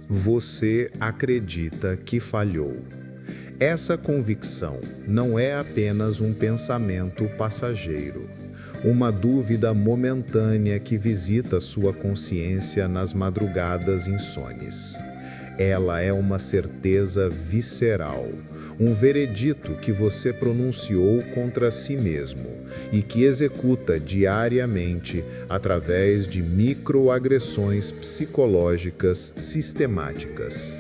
Você acredita que falhou. Essa convicção não é apenas um pensamento passageiro, uma dúvida momentânea que visita sua consciência nas madrugadas insones. Ela é uma certeza visceral, um veredito que você pronunciou contra si mesmo e que executa diariamente através de microagressões psicológicas sistemáticas.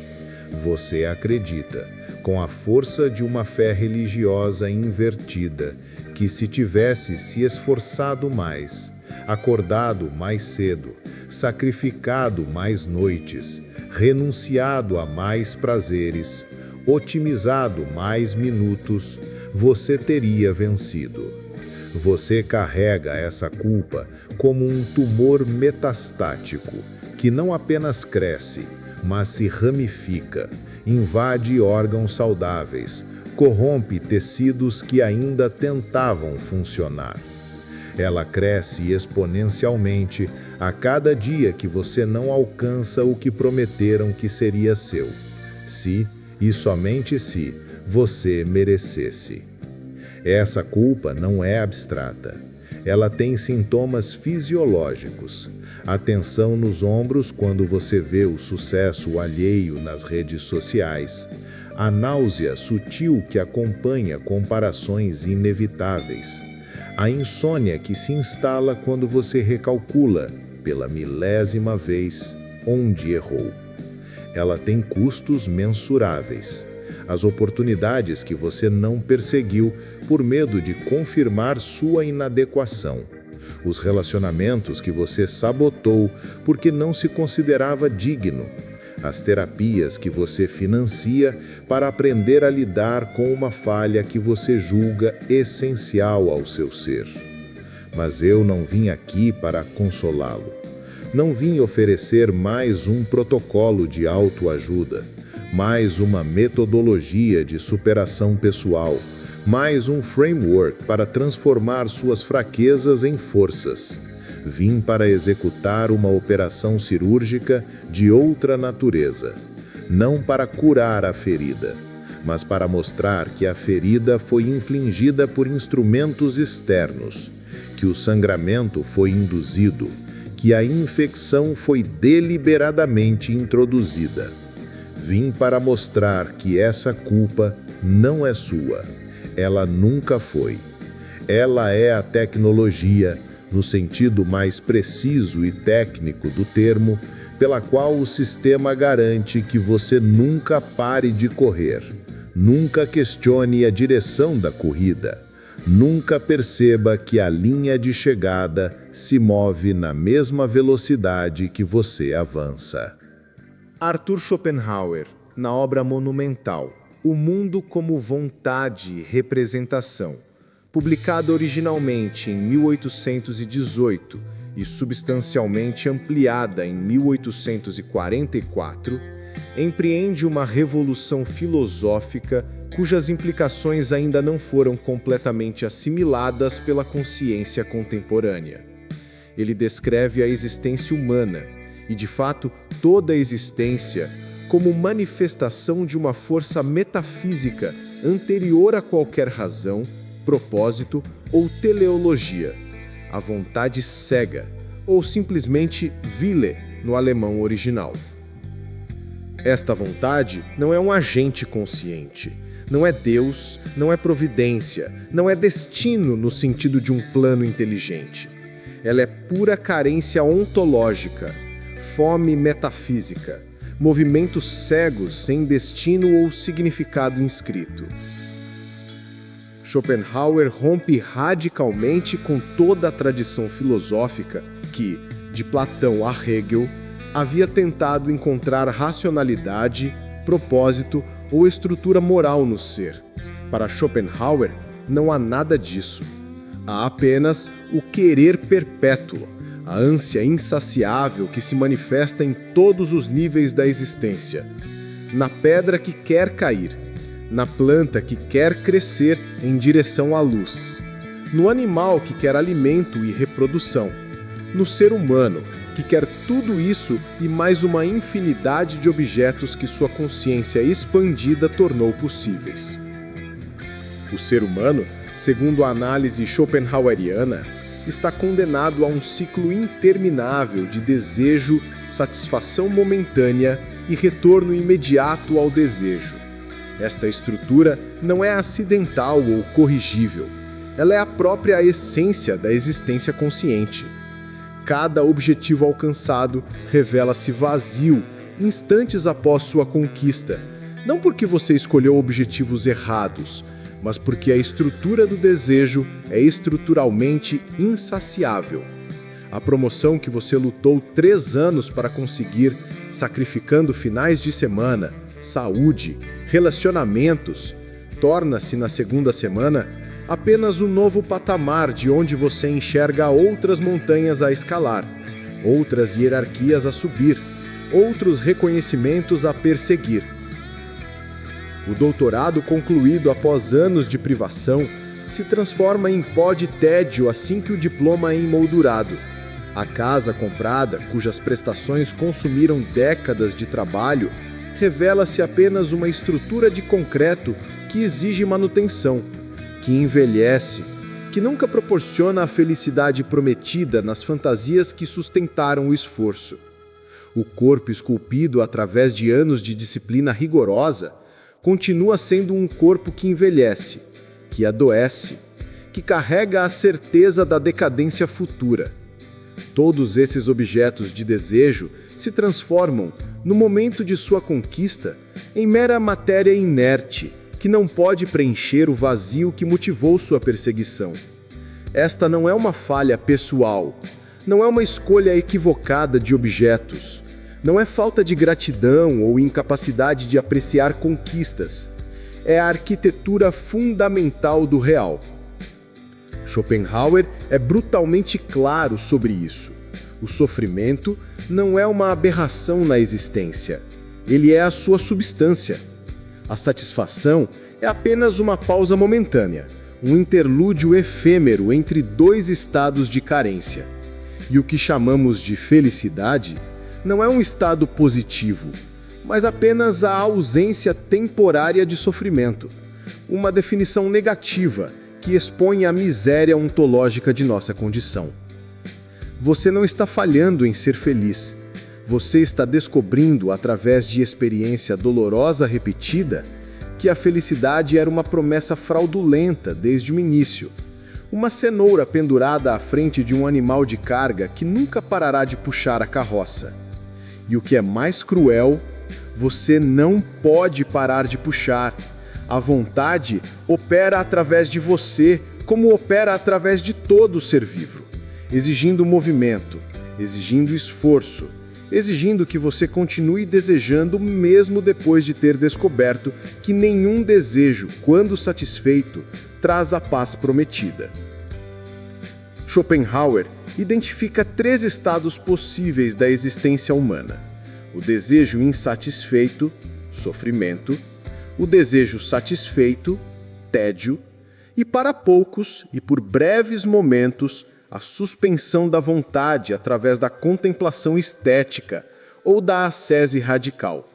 Você acredita, com a força de uma fé religiosa invertida, que se tivesse se esforçado mais, acordado mais cedo, sacrificado mais noites, renunciado a mais prazeres, otimizado mais minutos, você teria vencido. Você carrega essa culpa como um tumor metastático, que não apenas cresce, mas se ramifica, invade órgãos saudáveis, corrompe tecidos que ainda tentavam funcionar. Ela cresce exponencialmente a cada dia que você não alcança o que prometeram que seria seu, se, e somente se, você merecesse. Essa culpa não é abstrata. Ela tem sintomas fisiológicos. A tensão nos ombros quando você vê o sucesso alheio nas redes sociais. A náusea sutil que acompanha comparações inevitáveis. A insônia que se instala quando você recalcula, pela milésima vez, onde errou. Ela tem custos mensuráveis. As oportunidades que você não perseguiu por medo de confirmar sua inadequação. Os relacionamentos que você sabotou porque não se considerava digno. As terapias que você financia para aprender a lidar com uma falha que você julga essencial ao seu ser. Mas eu não vim aqui para consolá-lo. Não vim oferecer mais um protocolo de autoajuda, mais uma metodologia de superação pessoal, mais um framework para transformar suas fraquezas em forças. Vim para executar uma operação cirúrgica de outra natureza, não para curar a ferida, mas para mostrar que a ferida foi infligida por instrumentos externos, que o sangramento foi induzido, que a infecção foi deliberadamente introduzida. Vim para mostrar que essa culpa não é sua. Ela nunca foi. Ela é a tecnologia, no sentido mais preciso e técnico do termo, pela qual o sistema garante que você nunca pare de correr, nunca questione a direção da corrida, nunca perceba que a linha de chegada se move na mesma velocidade que você avança. Arthur Schopenhauer, na obra monumental O Mundo como Vontade e Representação, publicada originalmente em 1818 e substancialmente ampliada em 1844, empreende uma revolução filosófica cujas implicações ainda não foram completamente assimiladas pela consciência contemporânea. Ele descreve a existência humana, e de fato toda a existência, como manifestação de uma força metafísica anterior a qualquer razão, propósito ou teleologia, a vontade cega, ou simplesmente Wille no alemão original. Esta vontade não é um agente consciente, não é Deus, não é providência, não é destino no sentido de um plano inteligente. Ela é pura carência ontológica, fome metafísica, movimentos cegos sem destino ou significado inscrito. Schopenhauer rompe radicalmente com toda a tradição filosófica que, de Platão a Hegel, havia tentado encontrar racionalidade, propósito ou estrutura moral no ser. Para Schopenhauer, não há nada disso. Há apenas o querer perpétuo, a ânsia insaciável que se manifesta em todos os níveis da existência. Na pedra que quer cair, na planta que quer crescer em direção à luz, no animal que quer alimento e reprodução, no ser humano que quer tudo isso e mais uma infinidade de objetos que sua consciência expandida tornou possíveis. O ser humano, segundo a análise schopenhaueriana, está condenado a um ciclo interminável de desejo, satisfação momentânea e retorno imediato ao desejo. Esta estrutura não é acidental ou corrigível. Ela é a própria essência da existência consciente. Cada objetivo alcançado revela-se vazio instantes após sua conquista, não porque você escolheu objetivos errados, mas porque a estrutura do desejo é estruturalmente insaciável. A promoção que você lutou 3 anos para conseguir, sacrificando finais de semana, saúde, relacionamentos, torna-se na segunda semana apenas um novo patamar de onde você enxerga outras montanhas a escalar, outras hierarquias a subir, outros reconhecimentos a perseguir. O doutorado concluído após anos de privação se transforma em pó de tédio assim que o diploma é emoldurado. A casa comprada, cujas prestações consumiram décadas de trabalho, revela-se apenas uma estrutura de concreto que exige manutenção, que envelhece, que nunca proporciona a felicidade prometida nas fantasias que sustentaram o esforço. O corpo esculpido através de anos de disciplina rigorosa continua sendo um corpo que envelhece, que adoece, que carrega a certeza da decadência futura. Todos esses objetos de desejo se transformam, no momento de sua conquista, em mera matéria inerte, que não pode preencher o vazio que motivou sua perseguição. Esta não é uma falha pessoal, não é uma escolha equivocada de objetos, não é falta de gratidão ou incapacidade de apreciar conquistas. É a arquitetura fundamental do real. Schopenhauer é brutalmente claro sobre isso. O sofrimento não é uma aberração na existência, ele é a sua substância. A satisfação é apenas uma pausa momentânea, um interlúdio efêmero entre 2 estados de carência. E o que chamamos de felicidade não é um estado positivo, mas apenas a ausência temporária de sofrimento, uma definição negativa que expõe a miséria ontológica de nossa condição. Você não está falhando em ser feliz. Você está descobrindo, através de experiência dolorosa repetida, que a felicidade era uma promessa fraudulenta desde o início. Uma cenoura pendurada à frente de um animal de carga que nunca parará de puxar a carroça. E o que é mais cruel, você não pode parar de puxar. A vontade opera através de você, como opera através de todo ser vivo, exigindo movimento, exigindo esforço, exigindo que você continue desejando mesmo depois de ter descoberto que nenhum desejo, quando satisfeito, traz a paz prometida. Schopenhauer identifica 3 estados possíveis da existência humana: o desejo insatisfeito, sofrimento; o desejo satisfeito, tédio; e para poucos, e por breves momentos, a suspensão da vontade através da contemplação estética ou da ascese radical.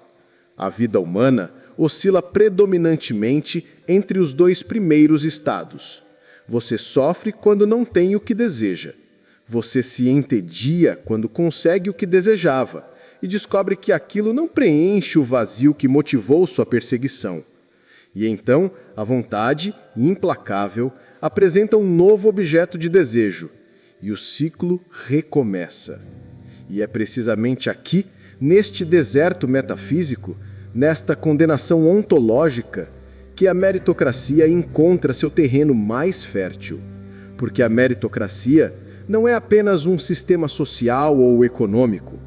A vida humana oscila predominantemente entre os 2 primeiros estados. Você sofre quando não tem o que deseja. Você se entedia quando consegue o que desejava e descobre que aquilo não preenche o vazio que motivou sua perseguição. E então, a vontade, implacável, apresenta um novo objeto de desejo, e o ciclo recomeça. E é precisamente aqui, neste deserto metafísico, nesta condenação ontológica, que a meritocracia encontra seu terreno mais fértil. Porque a meritocracia não é apenas um sistema social ou econômico.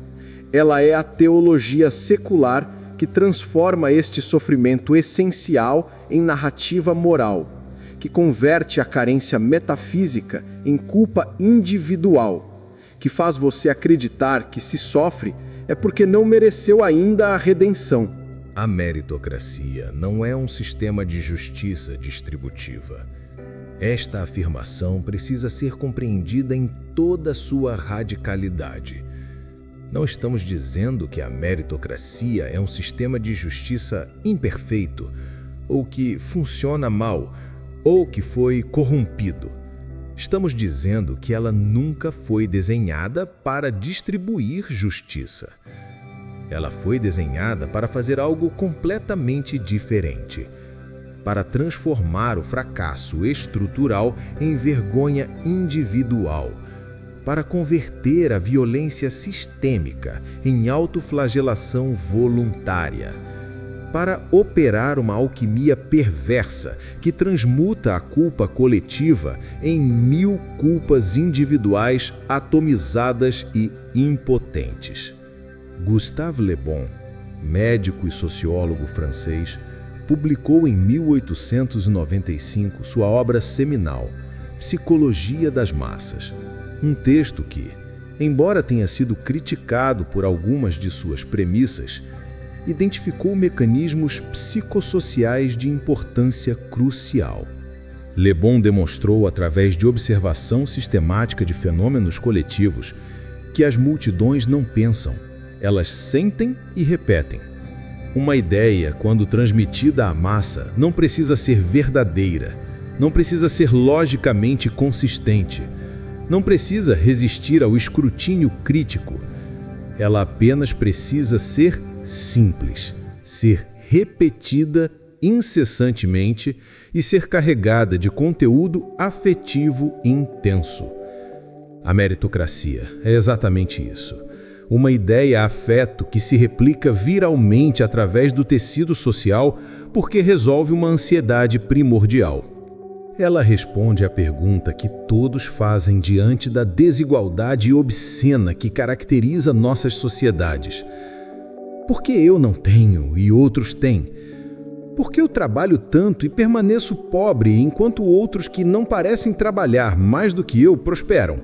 Ela é a teologia secular que transforma este sofrimento essencial em narrativa moral, que converte a carência metafísica em culpa individual, que faz você acreditar que se sofre é porque não mereceu ainda a redenção. A meritocracia não é um sistema de justiça distributiva. Esta afirmação precisa ser compreendida em toda sua radicalidade. Não estamos dizendo que a meritocracia é um sistema de justiça imperfeito, ou que funciona mal, ou que foi corrompido. Estamos dizendo que ela nunca foi desenhada para distribuir justiça. Ela foi desenhada para fazer algo completamente diferente, para transformar o fracasso estrutural em vergonha individual, para converter a violência sistêmica em autoflagelação voluntária, para operar uma alquimia perversa que transmuta a culpa coletiva em 1000 culpas individuais atomizadas e impotentes. Gustave Le Bon, médico e sociólogo francês, publicou em 1895 sua obra seminal, Psicologia das Massas, um texto que, embora tenha sido criticado por algumas de suas premissas, identificou mecanismos psicossociais de importância crucial. Le Bon demonstrou, através de observação sistemática de fenômenos coletivos, que as multidões não pensam, elas sentem e repetem. Uma ideia, quando transmitida à massa, não precisa ser verdadeira, não precisa ser logicamente consistente, não precisa resistir ao escrutínio crítico. Ela apenas precisa ser simples, ser repetida incessantemente e ser carregada de conteúdo afetivo intenso. A meritocracia é exatamente isso. Uma ideia-afeto que se replica viralmente através do tecido social porque resolve uma ansiedade primordial. Ela responde à pergunta que todos fazem diante da desigualdade obscena que caracteriza nossas sociedades. Por que eu não tenho e outros têm? Por que eu trabalho tanto e permaneço pobre enquanto outros que não parecem trabalhar mais do que eu prosperam?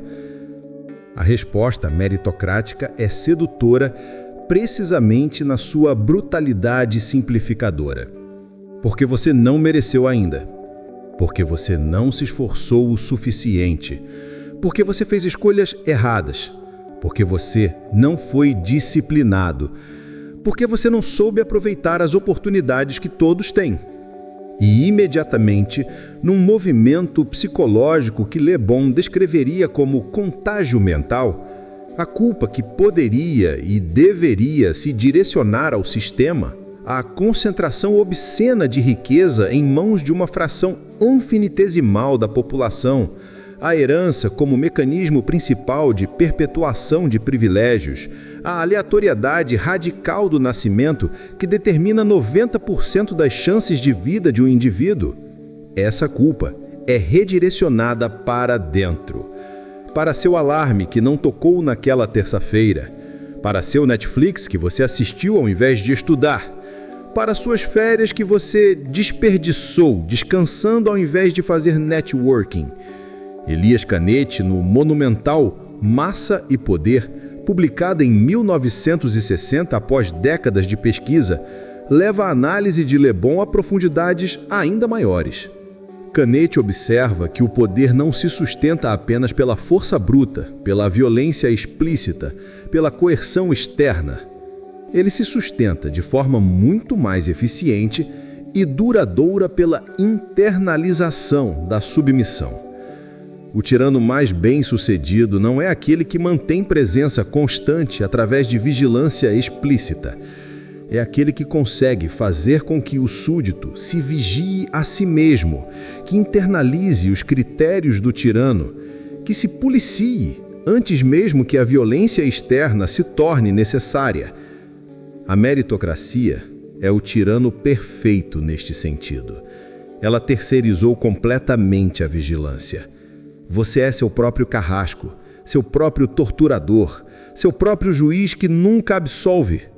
A resposta meritocrática é sedutora precisamente na sua brutalidade simplificadora. Porque você não mereceu ainda. Porque você não se esforçou o suficiente. Porque você fez escolhas erradas. Porque você não foi disciplinado. Porque você não soube aproveitar as oportunidades que todos têm. E imediatamente, num movimento psicológico que Le Bon descreveria como contágio mental, a culpa que poderia e deveria se direcionar ao sistema, a concentração obscena de riqueza em mãos de uma fração infinitesimal da população, a herança como mecanismo principal de perpetuação de privilégios, a aleatoriedade radical do nascimento que determina 90% das chances de vida de um indivíduo. Essa culpa é redirecionada para dentro. Para seu alarme que não tocou naquela terça-feira, para seu Netflix que você assistiu ao invés de estudar, para suas férias que você desperdiçou descansando ao invés de fazer networking. Elias Canet, no monumental Massa e Poder, publicada em 1960 após décadas de pesquisa, leva a análise de Le Bon a profundidades ainda maiores. Canet observa que o poder não se sustenta apenas pela força bruta, pela violência explícita, pela coerção externa. Ele se sustenta de forma muito mais eficiente e duradoura pela internalização da submissão. O tirano mais bem-sucedido não é aquele que mantém presença constante através de vigilância explícita. É aquele que consegue fazer com que o súdito se vigie a si mesmo, que internalize os critérios do tirano, que se policie antes mesmo que a violência externa se torne necessária. A meritocracia é o tirano perfeito neste sentido. Ela terceirizou completamente a vigilância. Você é seu próprio carrasco, seu próprio torturador, seu próprio juiz que nunca absolve.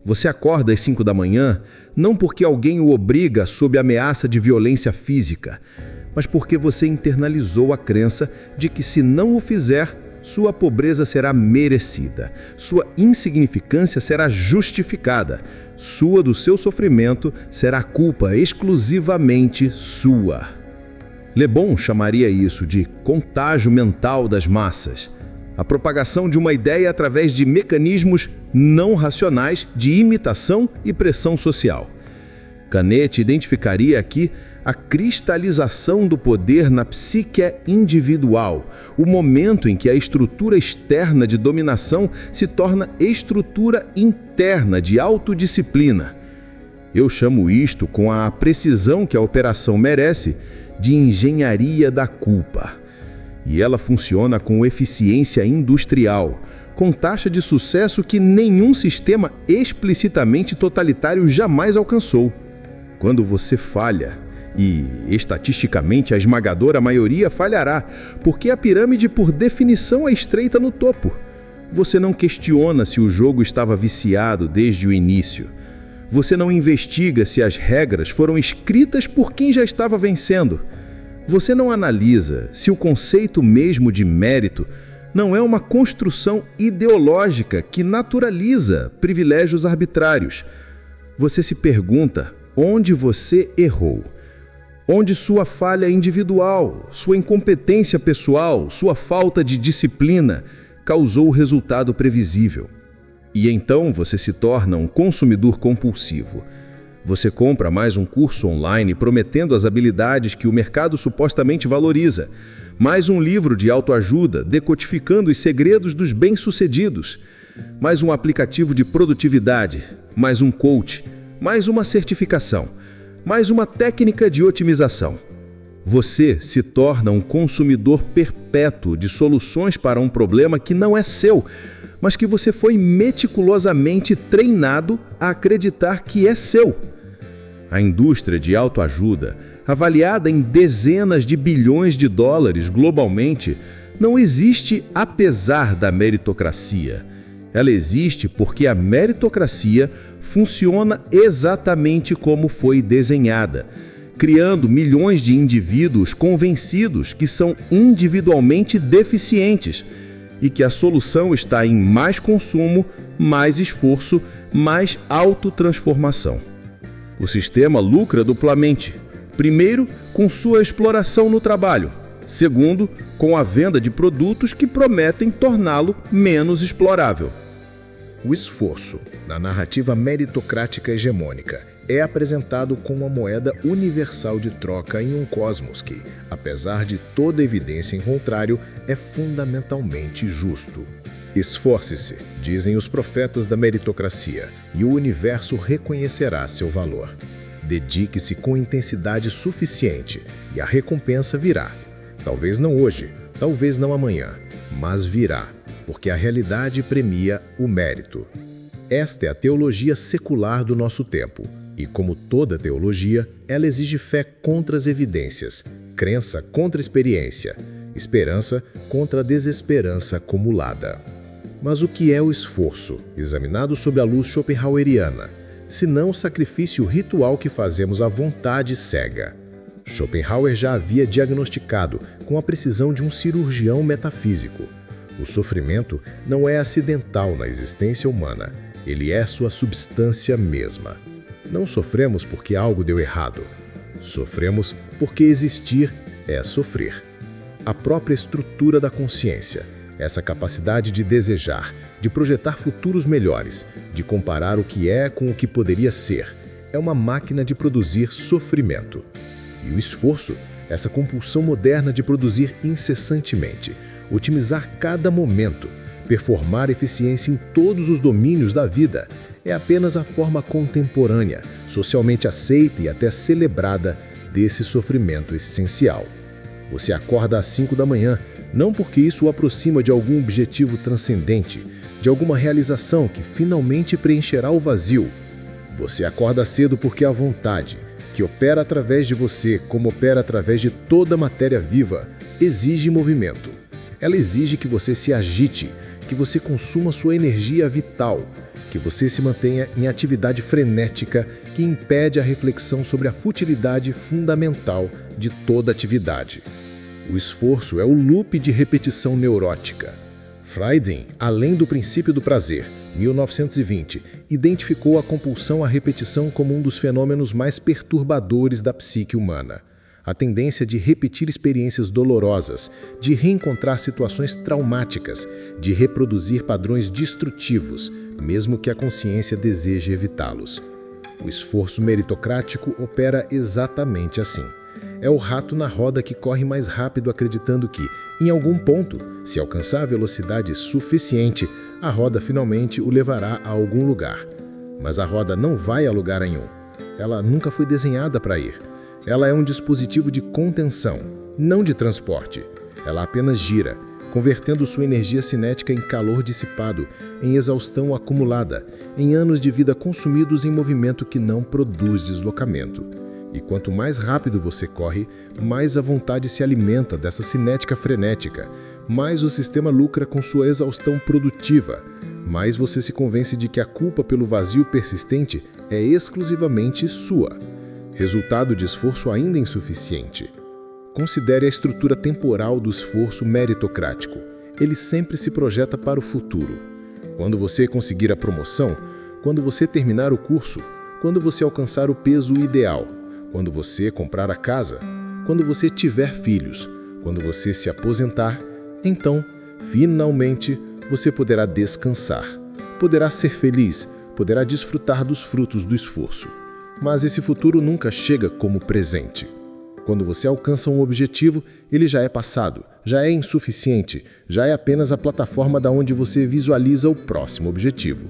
Você acorda às 5 da manhã, não porque alguém o obriga sob ameaça de violência física, mas porque você internalizou a crença de que se não o fizer, sua pobreza será merecida, sua insignificância será justificada, sua do seu sofrimento será culpa exclusivamente sua. Le Bon chamaria isso de contágio mental das massas. a propagação de uma ideia através de mecanismos não racionais de imitação e pressão social. Canet identificaria aqui a cristalização do poder na psique individual, o momento em que a estrutura externa de dominação se torna estrutura interna de autodisciplina. Eu chamo isto, com a precisão que a operação merece, de engenharia da culpa. E ela funciona com eficiência industrial, com taxa de sucesso que nenhum sistema explicitamente totalitário jamais alcançou. Quando você falha, e estatisticamente a esmagadora maioria falhará, porque a pirâmide por definição é estreita no topo. Você não questiona se o jogo estava viciado desde o início. Você não investiga se as regras foram escritas por quem já estava vencendo. Você não analisa se o conceito mesmo de mérito não é uma construção ideológica que naturaliza privilégios arbitrários. Você se pergunta onde você errou, onde sua falha individual, sua incompetência pessoal, sua falta de disciplina causou o resultado previsível. E então você se torna um consumidor compulsivo. Você compra mais um curso online prometendo as habilidades que o mercado supostamente valoriza, mais um livro de autoajuda decodificando os segredos dos bem-sucedidos, mais um aplicativo de produtividade, mais um coach, mais uma certificação, mais uma técnica de otimização. Você se torna um consumidor perpétuo de soluções para um problema que não é seu, mas que você foi meticulosamente treinado a acreditar que é seu. A indústria de autoajuda, avaliada em dezenas de bilhões de dólares globalmente, não existe apesar da meritocracia. Ela existe porque a meritocracia funciona exatamente como foi desenhada, criando milhões de indivíduos convencidos que são individualmente deficientes e que a solução está em mais consumo, mais esforço, mais autotransformação. O sistema lucra duplamente. Primeiro, com sua exploração no trabalho. Segundo, com a venda de produtos que prometem torná-lo menos explorável. O esforço, na narrativa meritocrática hegemônica, é apresentado como uma moeda universal de troca em um cosmos que, apesar de toda evidência em contrário, é fundamentalmente justo. Esforce-se, dizem os profetas da meritocracia, e o universo reconhecerá seu valor. Dedique-se com intensidade suficiente e a recompensa virá. Talvez não hoje, talvez não amanhã, mas virá, porque a realidade premia o mérito. Esta é a teologia secular do nosso tempo, e como toda teologia, ela exige fé contra as evidências, crença contra experiência, esperança contra a desesperança acumulada. Mas o que é o esforço, examinado sob a luz schopenhaueriana, senão o sacrifício ritual que fazemos à vontade cega? Schopenhauer já havia diagnosticado com a precisão de um cirurgião metafísico. O sofrimento não é acidental na existência humana, ele é sua substância mesma. Não sofremos porque algo deu errado. Sofremos porque existir é sofrer. A própria estrutura da consciência, essa capacidade de desejar, de projetar futuros melhores, de comparar o que é com o que poderia ser, é uma máquina de produzir sofrimento. E o esforço, essa compulsão moderna de produzir incessantemente, otimizar cada momento, performar eficiência em todos os domínios da vida, é apenas a forma contemporânea, socialmente aceita e até celebrada desse sofrimento essencial. Você acorda às 5 da manhã, não porque isso o aproxima de algum objetivo transcendente, de alguma realização que finalmente preencherá o vazio. Você acorda cedo porque a vontade, que opera através de você como opera através de toda a matéria viva, exige movimento. Ela exige que você se agite, que você consuma sua energia vital, que você se mantenha em atividade frenética que impede a reflexão sobre a futilidade fundamental de toda atividade. O esforço é o loop de repetição neurótica. Frieden, além do princípio do prazer, 1920, identificou a compulsão à repetição como um dos fenômenos mais perturbadores da psique humana. a tendência de repetir experiências dolorosas, de reencontrar situações traumáticas, de reproduzir padrões destrutivos, mesmo que a consciência deseje evitá-los. O esforço meritocrático opera exatamente assim. É o rato na roda que corre mais rápido acreditando que, em algum ponto, se alcançar a velocidade suficiente, a roda finalmente o levará a algum lugar. Mas a roda não vai a lugar nenhum. Ela nunca foi desenhada para ir. Ela é um dispositivo de contenção, não de transporte. Ela apenas gira, convertendo sua energia cinética em calor dissipado, em exaustão acumulada, em anos de vida consumidos em movimento que não produz deslocamento. E quanto mais rápido você corre, mais a vontade se alimenta dessa cinética frenética, mais o sistema lucra com sua exaustão produtiva, mais você se convence de que a culpa pelo vazio persistente é exclusivamente sua. Resultado de esforço ainda insuficiente. Considere a estrutura temporal do esforço meritocrático. Ele sempre se projeta para o futuro. Quando você conseguir a promoção, quando você terminar o curso, quando você alcançar o peso ideal, quando você comprar a casa, quando você tiver filhos, quando você se aposentar, então, finalmente, você poderá descansar, poderá ser feliz, poderá desfrutar dos frutos do esforço. Mas esse futuro nunca chega como presente. Quando você alcança um objetivo, ele já é passado, já é insuficiente, já é apenas a plataforma da onde você visualiza o próximo objetivo.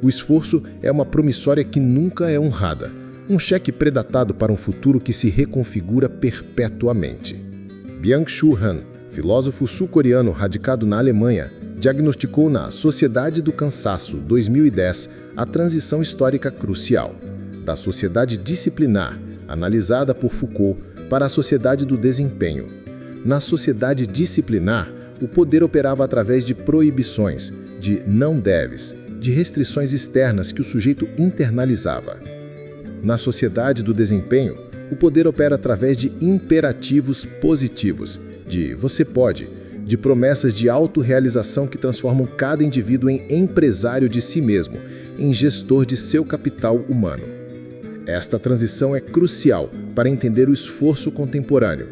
O esforço é uma promissória que nunca é honrada, um cheque predatado para um futuro que se reconfigura perpetuamente. Byung-Chul Han, filósofo sul-coreano radicado na Alemanha, diagnosticou na Sociedade do Cansaço, 2010, a transição histórica crucial, da sociedade disciplinar, analisada por Foucault, para a sociedade do desempenho. Na sociedade disciplinar, o poder operava através de proibições, de não deves, de restrições externas que o sujeito internalizava. Na sociedade do desempenho, o poder opera através de imperativos positivos, de você pode, de promessas de autorrealização que transformam cada indivíduo em empresário de si mesmo, em gestor de seu capital humano. Esta transição é crucial para entender o esforço contemporâneo.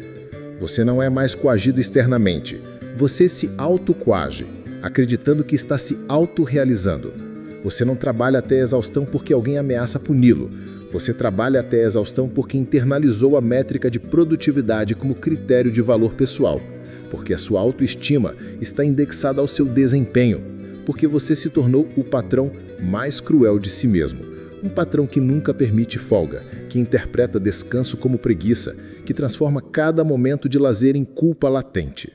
Você não é mais coagido externamente, você se autocoage, acreditando que está se autorrealizando. Você não trabalha até a exaustão porque alguém ameaça puni-lo. Você trabalha até a exaustão porque internalizou a métrica de produtividade como critério de valor pessoal, porque a sua autoestima está indexada ao seu desempenho, porque você se tornou o patrão mais cruel de si mesmo. Um patrão que nunca permite folga, que interpreta descanso como preguiça, que transforma cada momento de lazer em culpa latente.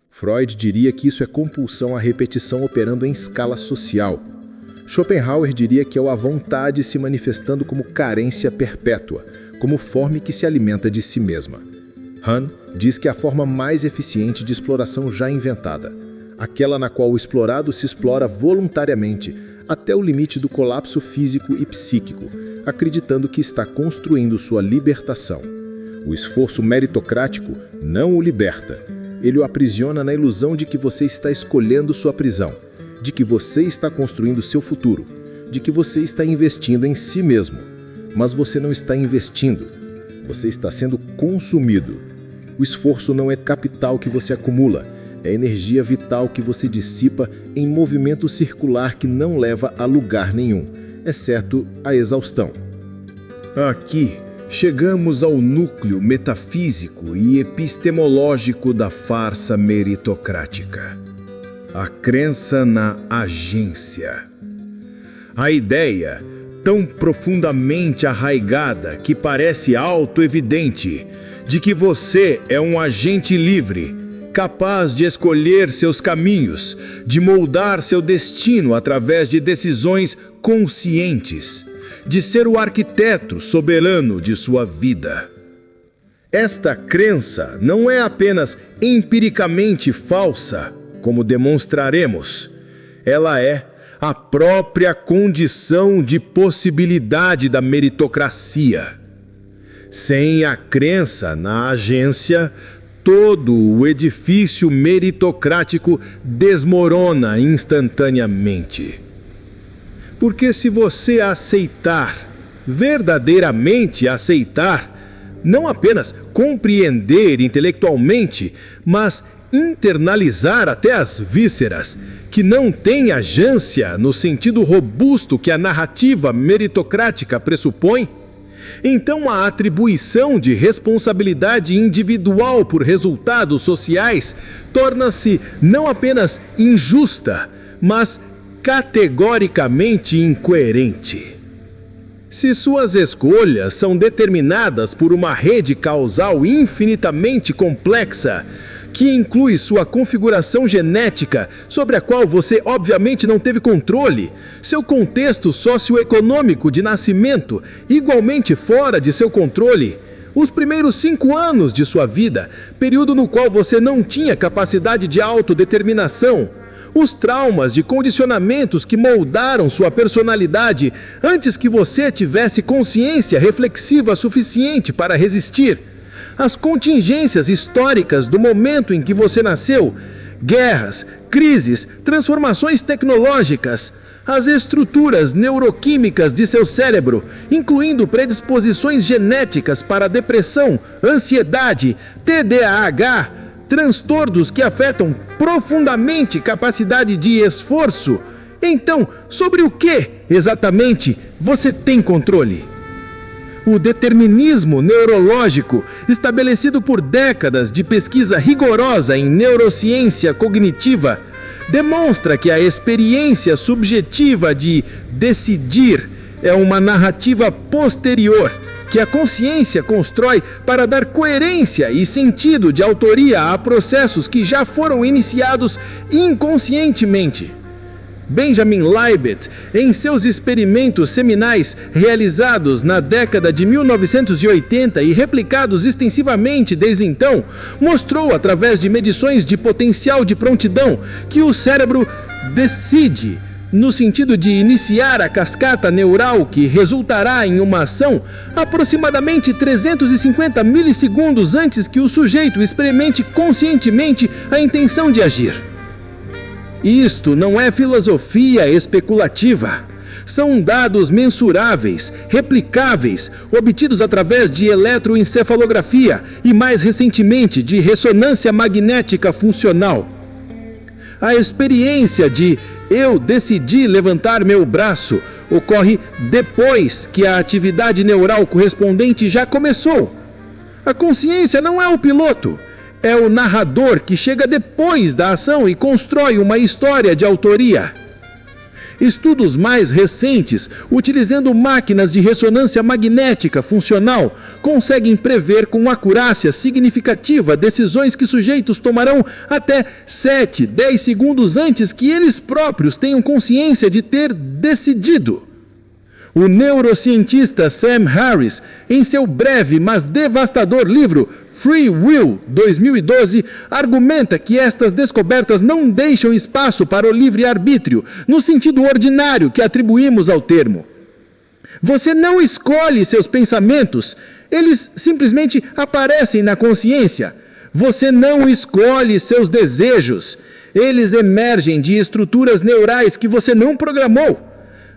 Freud diria que isso é compulsão à repetição operando em escala social. Schopenhauer diria que é a vontade se manifestando como carência perpétua, como forma que se alimenta de si mesma. Han diz que é a forma mais eficiente de exploração já inventada, aquela na qual o explorado se explora voluntariamente, até o limite do colapso físico e psíquico, acreditando que está construindo sua libertação. O esforço meritocrático não o liberta. Ele o aprisiona na ilusão de que você está escolhendo sua prisão, de que você está construindo seu futuro, de que você está investindo em si mesmo. Mas você não está investindo. Você está sendo consumido. O esforço não é capital que você acumula, é energia vital que você dissipa em movimento circular que não leva a lugar nenhum, exceto a exaustão. Aqui chegamos ao núcleo metafísico e epistemológico da farsa meritocrática. A crença na agência. A ideia, tão profundamente arraigada que parece auto-evidente, de que você é um agente livre, capaz de escolher seus caminhos, de moldar seu destino através de decisões conscientes, de ser o arquiteto soberano de sua vida. Esta crença não é apenas empiricamente falsa, como demonstraremos. Ela é a própria condição de possibilidade da meritocracia. Sem a crença na agência, todo o edifício meritocrático desmorona instantaneamente. Porque se você aceitar, verdadeiramente aceitar, não apenas compreender intelectualmente, mas internalizar até as vísceras, que não tem agência no sentido robusto que a narrativa meritocrática pressupõe, então a atribuição de responsabilidade individual por resultados sociais torna-se não apenas injusta, mas categoricamente incoerente. Se suas escolhas são determinadas por uma rede causal infinitamente complexa, que inclui sua configuração genética, sobre a qual você obviamente não teve controle, seu contexto socioeconômico de nascimento, igualmente fora de seu controle, os primeiros 5 anos de sua vida, período no qual você não tinha capacidade de autodeterminação, os traumas de condicionamentos que moldaram sua personalidade antes que você tivesse consciência reflexiva suficiente para resistir, as contingências históricas do momento em que você nasceu, guerras, crises, transformações tecnológicas, as estruturas neuroquímicas de seu cérebro, incluindo predisposições genéticas para depressão, ansiedade, TDAH, transtornos que afetam profundamente capacidade de esforço. Então, sobre o que, exatamente, você tem controle? O determinismo neurológico, estabelecido por décadas de pesquisa rigorosa em neurociência cognitiva, demonstra que a experiência subjetiva de decidir é uma narrativa posterior que a consciência constrói para dar coerência e sentido de autoria a processos que já foram iniciados inconscientemente. Benjamin Libet, em seus experimentos seminais realizados na década de 1980 e replicados extensivamente desde então, mostrou através de medições de potencial de prontidão que o cérebro decide, no sentido de iniciar a cascata neural que resultará em uma ação aproximadamente 350 milissegundos antes que o sujeito experimente conscientemente a intenção de agir. Isto não é filosofia especulativa. São dados mensuráveis, replicáveis, obtidos através de eletroencefalografia e, mais recentemente, de ressonância magnética funcional. A experiência de eu decidi levantar meu braço ocorre depois que a atividade neural correspondente já começou. A consciência não é o piloto. É o narrador que chega depois da ação e constrói uma história de autoria. Estudos mais recentes, utilizando máquinas de ressonância magnética funcional, conseguem prever com acurácia significativa decisões que sujeitos tomarão até 7, 10 segundos antes que eles próprios tenham consciência de ter decidido. O neurocientista Sam Harris, em seu breve mas devastador livro Free Will, 2012, argumenta que estas descobertas não deixam espaço para o livre-arbítrio, no sentido ordinário que atribuímos ao termo. Você não escolhe seus pensamentos, eles simplesmente aparecem na consciência. Você não escolhe seus desejos, eles emergem de estruturas neurais que você não programou.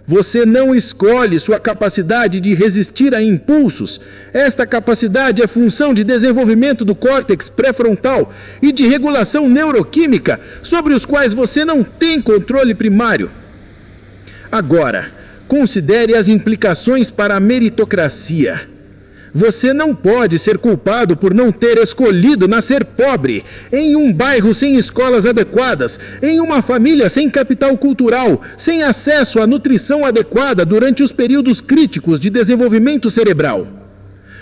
Você não escolhe sua capacidade de resistir a impulsos. Esta capacidade é função de desenvolvimento do córtex pré-frontal e de regulação neuroquímica, sobre os quais você não tem controle primário. Agora, considere as implicações para a meritocracia. Você não pode ser culpado por não ter escolhido nascer pobre, em um bairro sem escolas adequadas, em uma família sem capital cultural, sem acesso à nutrição adequada durante os períodos críticos de desenvolvimento cerebral.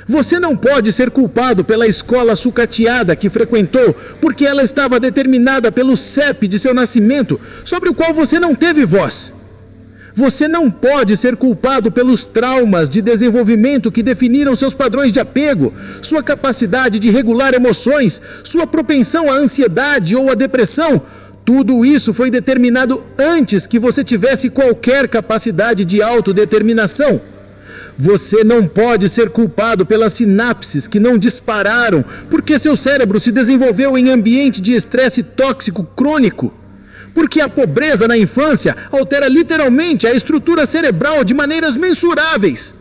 Você não pode ser culpado pela escola sucateada que frequentou, porque ela estava determinada pelo CEP de seu nascimento, sobre o qual você não teve voz. Você não pode ser culpado pelos traumas de desenvolvimento que definiram seus padrões de apego, sua capacidade de regular emoções, sua propensão à ansiedade ou à depressão. Tudo isso foi determinado antes que você tivesse qualquer capacidade de autodeterminação. Você não pode ser culpado pelas sinapses que não dispararam, porque seu cérebro se desenvolveu em ambiente de estresse tóxico crônico. Porque a pobreza na infância altera literalmente a estrutura cerebral de maneiras mensuráveis.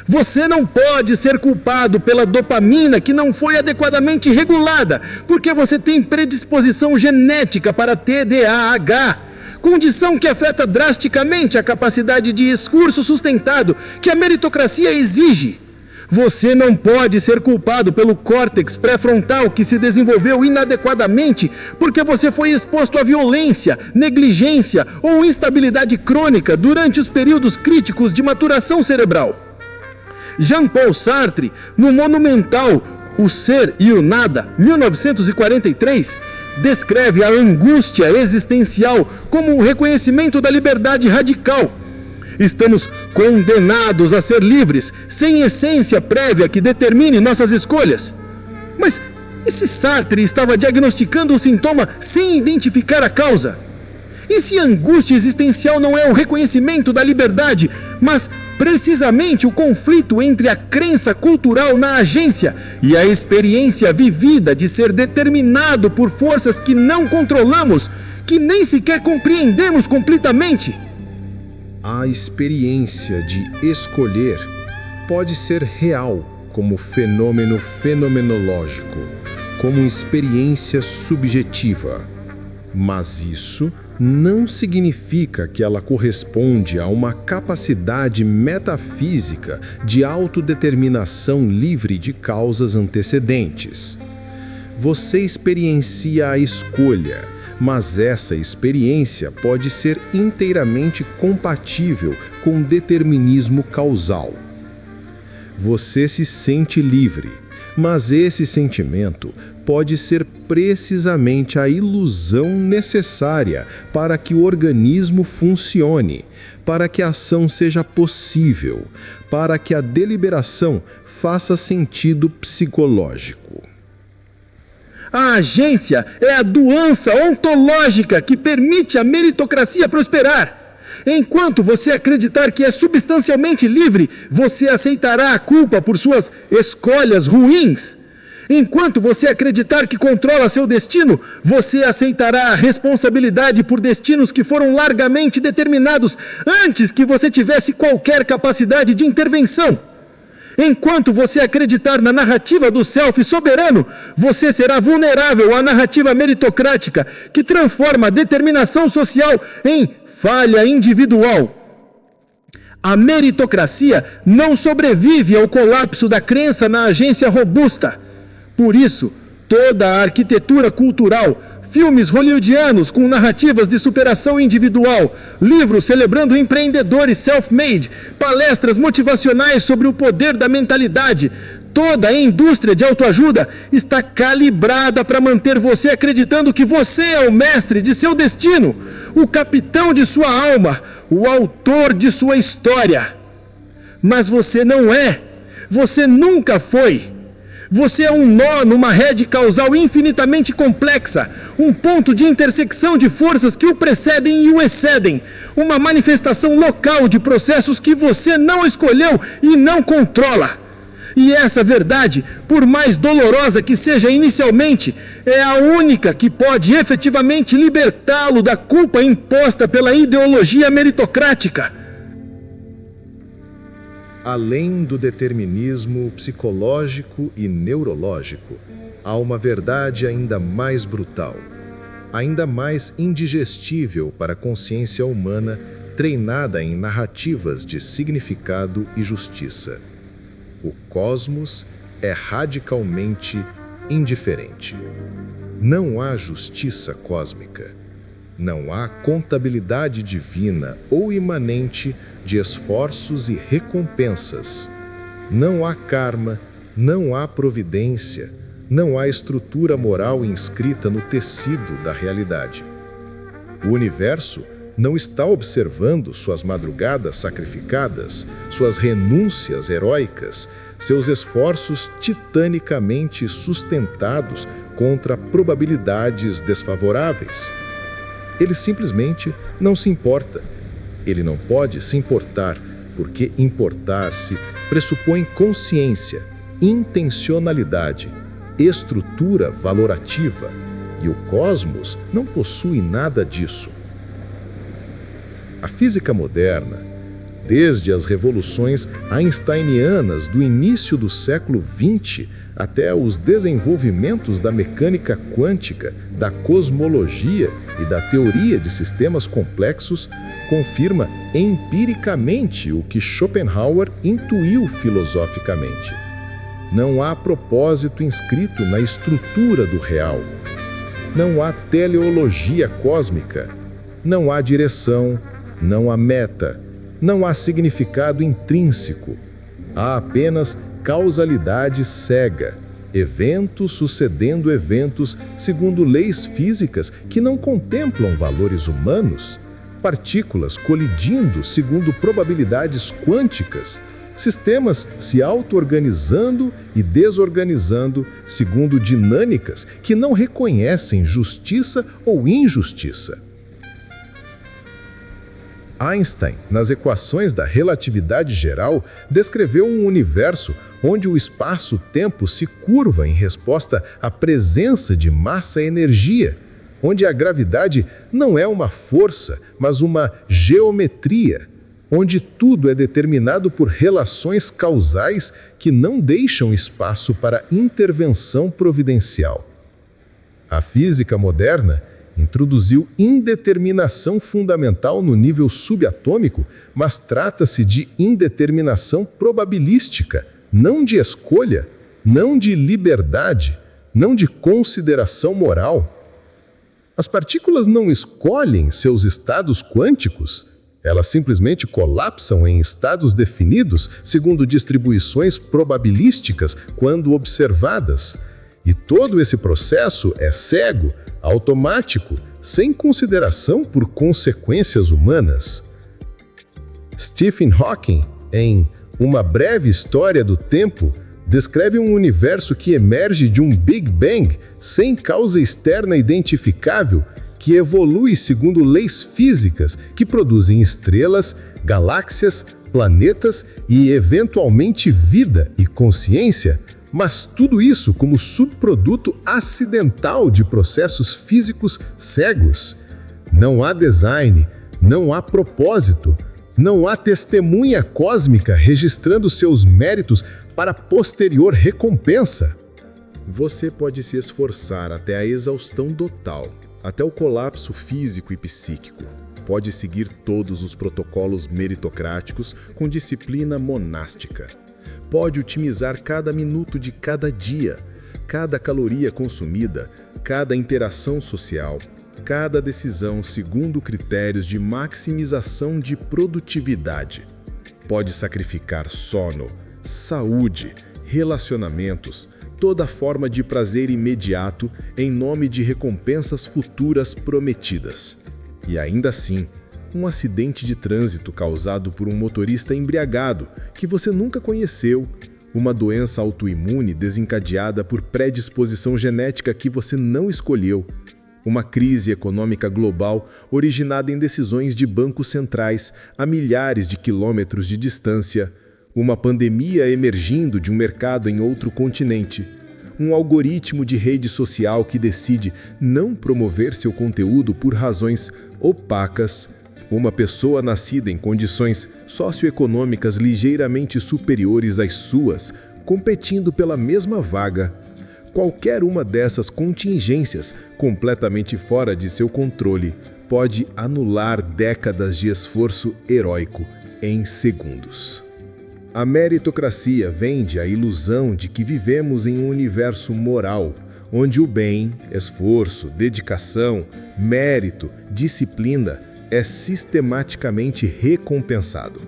Você não pode ser culpado pela dopamina que não foi adequadamente regulada, porque você tem predisposição genética para TDAH, condição que afeta drasticamente a capacidade de esforço sustentado que a meritocracia exige. Você não pode ser culpado pelo córtex pré-frontal que se desenvolveu inadequadamente porque você foi exposto à violência, negligência ou instabilidade crônica durante os períodos críticos de maturação cerebral. Jean-Paul Sartre, no monumental O Ser e o Nada, 1943, descreve a angústia existencial como o reconhecimento da liberdade radical. Estamos condenados a ser livres, sem essência prévia que determine nossas escolhas. Mas e se Sartre estava diagnosticando o sintoma sem identificar a causa? E se a angústia existencial não é o reconhecimento da liberdade, mas precisamente o conflito entre a crença cultural na agência e a experiência vivida de ser determinado por forças que não controlamos, que nem sequer compreendemos completamente? A experiência de escolher pode ser real como fenômeno fenomenológico, como experiência subjetiva, mas isso não significa que ela corresponde a uma capacidade metafísica de autodeterminação livre de causas antecedentes. Você experiencia a escolha, mas essa experiência pode ser inteiramente compatível com determinismo causal. Você se sente livre, mas esse sentimento pode ser precisamente a ilusão necessária para que o organismo funcione, para que a ação seja possível, para que a deliberação faça sentido psicológico. A agência é a doença ontológica que permite a meritocracia prosperar. Enquanto você acreditar que é substancialmente livre, você aceitará a culpa por suas escolhas ruins. Enquanto você acreditar que controla seu destino, você aceitará a responsabilidade por destinos que foram largamente determinados antes que você tivesse qualquer capacidade de intervenção. Enquanto você acreditar na narrativa do self soberano, você será vulnerável à narrativa meritocrática que transforma a determinação social em falha individual. A meritocracia não sobrevive ao colapso da crença na agência robusta. Por isso, toda a arquitetura cultural, filmes hollywoodianos com narrativas de superação individual, livros celebrando empreendedores self-made, palestras motivacionais sobre o poder da mentalidade, toda a indústria de autoajuda está calibrada para manter você acreditando que você é o mestre de seu destino, o capitão de sua alma, o autor de sua história. Mas você não é. Você nunca foi. Você é um nó numa rede causal infinitamente complexa, um ponto de intersecção de forças que o precedem e o excedem, uma manifestação local de processos que você não escolheu e não controla. E essa verdade, por mais dolorosa que seja inicialmente, é a única que pode efetivamente libertá-lo da culpa imposta pela ideologia meritocrática. Além do determinismo psicológico e neurológico, há uma verdade ainda mais brutal, ainda mais indigestível para a consciência humana treinada em narrativas de significado e justiça. O cosmos é radicalmente indiferente. Não há justiça cósmica. Não há contabilidade divina ou imanente de esforços e recompensas. Não há karma, não há providência, não há estrutura moral inscrita no tecido da realidade. O universo não está observando suas madrugadas sacrificadas, suas renúncias heróicas, seus esforços titanicamente sustentados contra probabilidades desfavoráveis. Ele simplesmente não se importa. Ele não pode se importar, porque importar-se pressupõe consciência, intencionalidade, estrutura valorativa, e o cosmos não possui nada disso. A física moderna, Desde as revoluções einsteinianas do início do século XX até os desenvolvimentos da mecânica quântica, da cosmologia e da teoria de sistemas complexos, confirma empiricamente o que Schopenhauer intuiu filosoficamente. Não há propósito inscrito na estrutura do real. Não há teleologia cósmica. Não há direção, não há meta, não há significado intrínseco. Há apenas causalidade cega, eventos sucedendo eventos segundo leis físicas que não contemplam valores humanos, partículas colidindo segundo probabilidades quânticas, sistemas se auto-organizando e desorganizando segundo dinâmicas que não reconhecem justiça ou injustiça. Einstein, nas equações da relatividade geral, descreveu um universo onde o espaço-tempo se curva em resposta à presença de massa-energia, onde a gravidade não é uma força, mas uma geometria, onde tudo é determinado por relações causais que não deixam espaço para intervenção providencial. A física moderna introduziu indeterminação fundamental no nível subatômico, mas trata-se de indeterminação probabilística, não de escolha, não de liberdade, não de consideração moral. As partículas não escolhem seus estados quânticos, elas simplesmente colapsam em estados definidos segundo distribuições probabilísticas quando observadas. E todo esse processo é cego, automático, sem consideração por consequências humanas. Stephen Hawking, em Uma Breve História do Tempo, descreve um universo que emerge de um Big Bang sem causa externa identificável, que evolui segundo leis físicas que produzem estrelas, galáxias, planetas e, eventualmente, vida e consciência, mas tudo isso como subproduto acidental de processos físicos cegos. Não há design, não há propósito, não há testemunha cósmica registrando seus méritos para posterior recompensa. Você pode se esforçar até a exaustão total, até o colapso físico e psíquico. Pode seguir todos os protocolos meritocráticos com disciplina monástica. Pode otimizar cada minuto de cada dia, cada caloria consumida, cada interação social, cada decisão segundo critérios de maximização de produtividade. Pode sacrificar sono, saúde, relacionamentos, toda forma de prazer imediato em nome de recompensas futuras prometidas. E ainda assim, um acidente de trânsito causado por um motorista embriagado que você nunca conheceu, uma doença autoimune desencadeada por predisposição genética que você não escolheu, uma crise econômica global originada em decisões de bancos centrais a milhares de quilômetros de distância, uma pandemia emergindo de um mercado em outro continente, um algoritmo de rede social que decide não promover seu conteúdo por razões opacas, uma pessoa nascida em condições socioeconômicas ligeiramente superiores às suas, competindo pela mesma vaga. Qualquer uma dessas contingências, completamente fora de seu controle, pode anular décadas de esforço heróico em segundos. A meritocracia vende a ilusão de que vivemos em um universo moral, onde o bem, esforço, dedicação, mérito, disciplina é sistematicamente recompensado.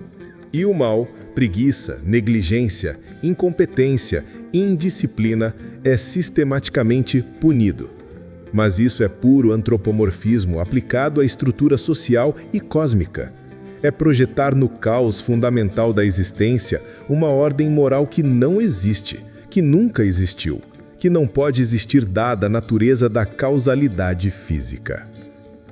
E o mal, preguiça, negligência, incompetência, indisciplina é sistematicamente punido. Mas isso é puro antropomorfismo aplicado à estrutura social e cósmica. É projetar no caos fundamental da existência uma ordem moral que não existe, que nunca existiu, que não pode existir dada a natureza da causalidade física.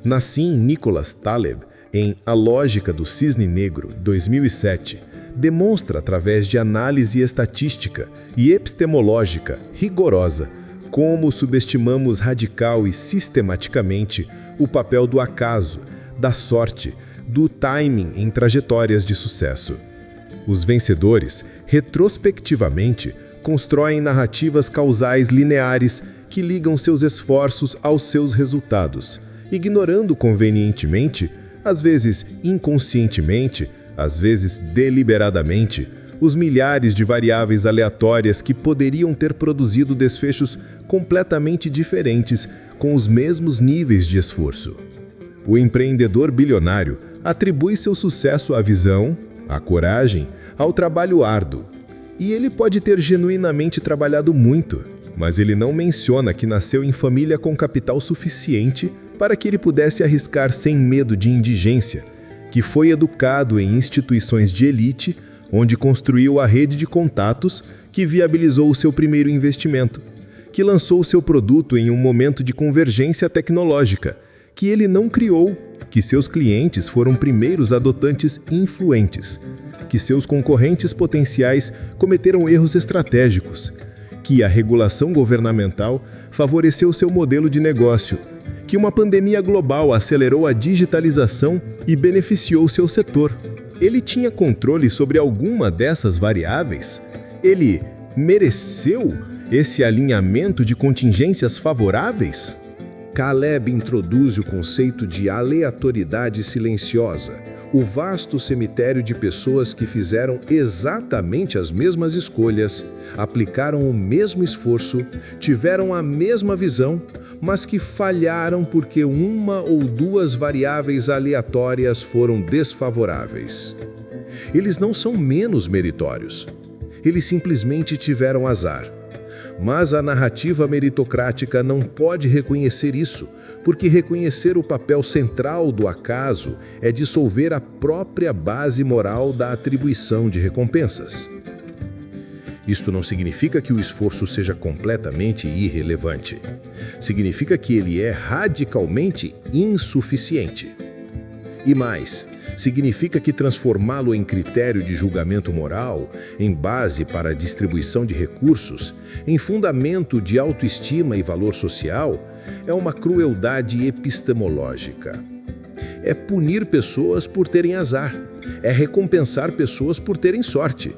Nassim Nicholas Taleb, em A Lógica do Cisne Negro, 2007, demonstra através de análise estatística e epistemológica rigorosa como subestimamos radical e sistematicamente o papel do acaso, da sorte, do timing em trajetórias de sucesso. Os vencedores, retrospectivamente, constroem narrativas causais lineares que ligam seus esforços aos seus resultados, ignorando convenientemente, às vezes inconscientemente, às vezes deliberadamente, os milhares de variáveis aleatórias que poderiam ter produzido desfechos completamente diferentes com os mesmos níveis de esforço. O empreendedor bilionário atribui seu sucesso à visão, à coragem, ao trabalho árduo. E ele pode ter genuinamente trabalhado muito, mas ele não menciona que nasceu em família com capital suficiente para que ele pudesse arriscar sem medo de indigência, que foi educado em instituições de elite, onde construiu a rede de contatos que viabilizou o seu primeiro investimento, que lançou seu produto em um momento de convergência tecnológica, que ele não criou, que seus clientes foram primeiros adotantes influentes, que seus concorrentes potenciais cometeram erros estratégicos, que a regulação governamental favoreceu seu modelo de negócio, que uma pandemia global acelerou a digitalização e beneficiou seu setor. Ele tinha controle sobre alguma dessas variáveis? Ele mereceu esse alinhamento de contingências favoráveis? Caleb introduz o conceito de aleatoriedade silenciosa, o vasto cemitério de pessoas que fizeram exatamente as mesmas escolhas, aplicaram o mesmo esforço, tiveram a mesma visão, mas que falharam porque uma ou duas variáveis aleatórias foram desfavoráveis. Eles não são menos meritórios. Eles simplesmente tiveram azar. Mas a narrativa meritocrática não pode reconhecer isso, porque reconhecer o papel central do acaso é dissolver a própria base moral da atribuição de recompensas. Isto não significa que o esforço seja completamente irrelevante. Significa que ele é radicalmente insuficiente. E mais, significa que transformá-lo em critério de julgamento moral, em base para a distribuição de recursos, em fundamento de autoestima e valor social, é uma crueldade epistemológica. É punir pessoas por terem azar, é recompensar pessoas por terem sorte,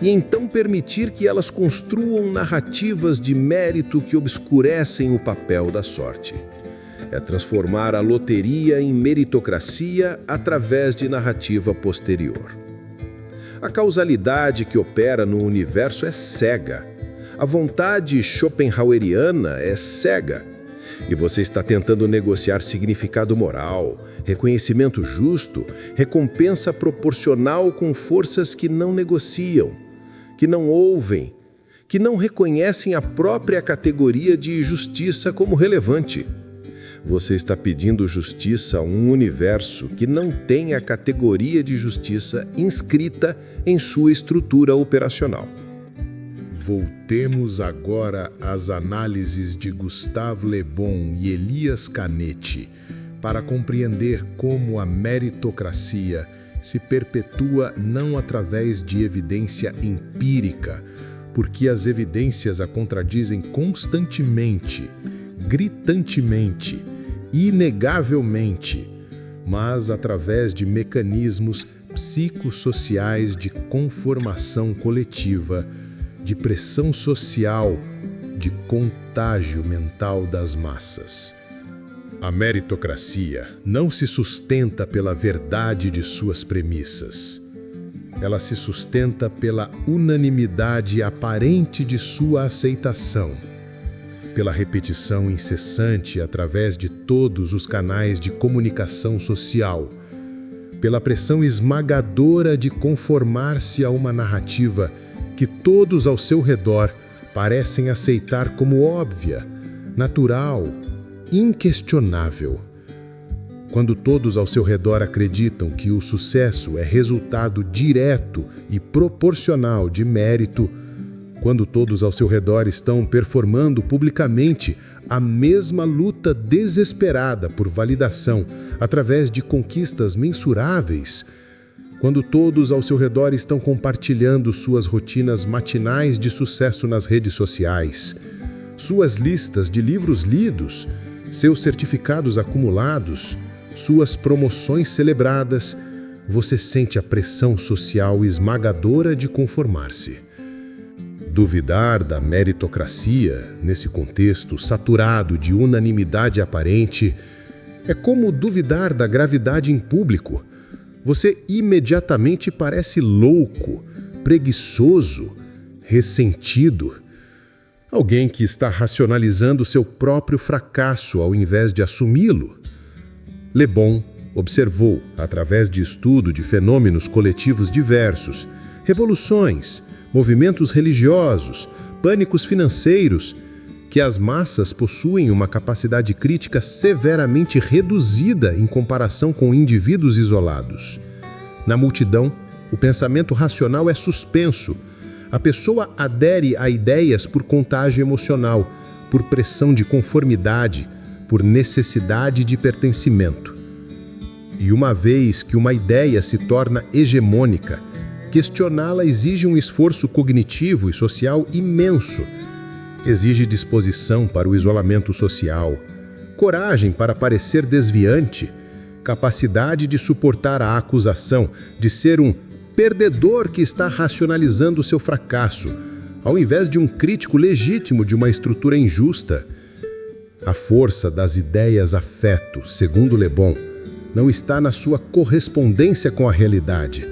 e então permitir que elas construam narrativas de mérito que obscurecem o papel da sorte. É transformar a loteria em meritocracia através de narrativa posterior. A causalidade que opera no universo é cega. A vontade schopenhaueriana é cega. E você está tentando negociar significado moral, reconhecimento justo, recompensa proporcional com forças que não negociam, que não ouvem, que não reconhecem a própria categoria de justiça como relevante. Você está pedindo justiça a um universo que não tem a categoria de justiça inscrita em sua estrutura operacional. Voltemos agora às análises de Gustave Le Bon e Elias Canetti para compreender como a meritocracia se perpetua não através de evidência empírica, porque as evidências a contradizem constantemente, gritantemente, inegavelmente, mas através de mecanismos psicossociais de conformação coletiva, de pressão social, de contágio mental das massas. A meritocracia não se sustenta pela verdade de suas premissas. Ela se sustenta pela unanimidade aparente de sua aceitação, pela repetição incessante através de todos os canais de comunicação social, pela pressão esmagadora de conformar-se a uma narrativa que todos ao seu redor parecem aceitar como óbvia, natural, inquestionável. Quando todos ao seu redor acreditam que o sucesso é resultado direto e proporcional de mérito, quando todos ao seu redor estão performando publicamente a mesma luta desesperada por validação através de conquistas mensuráveis, quando todos ao seu redor estão compartilhando suas rotinas matinais de sucesso nas redes sociais, suas listas de livros lidos, seus certificados acumulados, suas promoções celebradas, você sente a pressão social esmagadora de conformar-se. Duvidar da meritocracia, nesse contexto saturado de unanimidade aparente, é como duvidar da gravidade em público. Você imediatamente parece louco, preguiçoso, ressentido. Alguém que está racionalizando seu próprio fracasso ao invés de assumi-lo. Le Bon observou, através de estudo de fenômenos coletivos diversos, revoluções, movimentos religiosos, pânicos financeiros, que as massas possuem uma capacidade crítica severamente reduzida em comparação com indivíduos isolados. Na multidão, o pensamento racional é suspenso. A pessoa adere a ideias por contágio emocional, por pressão de conformidade, por necessidade de pertencimento. E uma vez que uma ideia se torna hegemônica, questioná-la exige um esforço cognitivo e social imenso. Exige disposição para o isolamento social, coragem para parecer desviante, capacidade de suportar a acusação de ser um perdedor que está racionalizando seu fracasso, ao invés de um crítico legítimo de uma estrutura injusta. A força das ideias-afeto, segundo Le Bon, não está na sua correspondência com a realidade,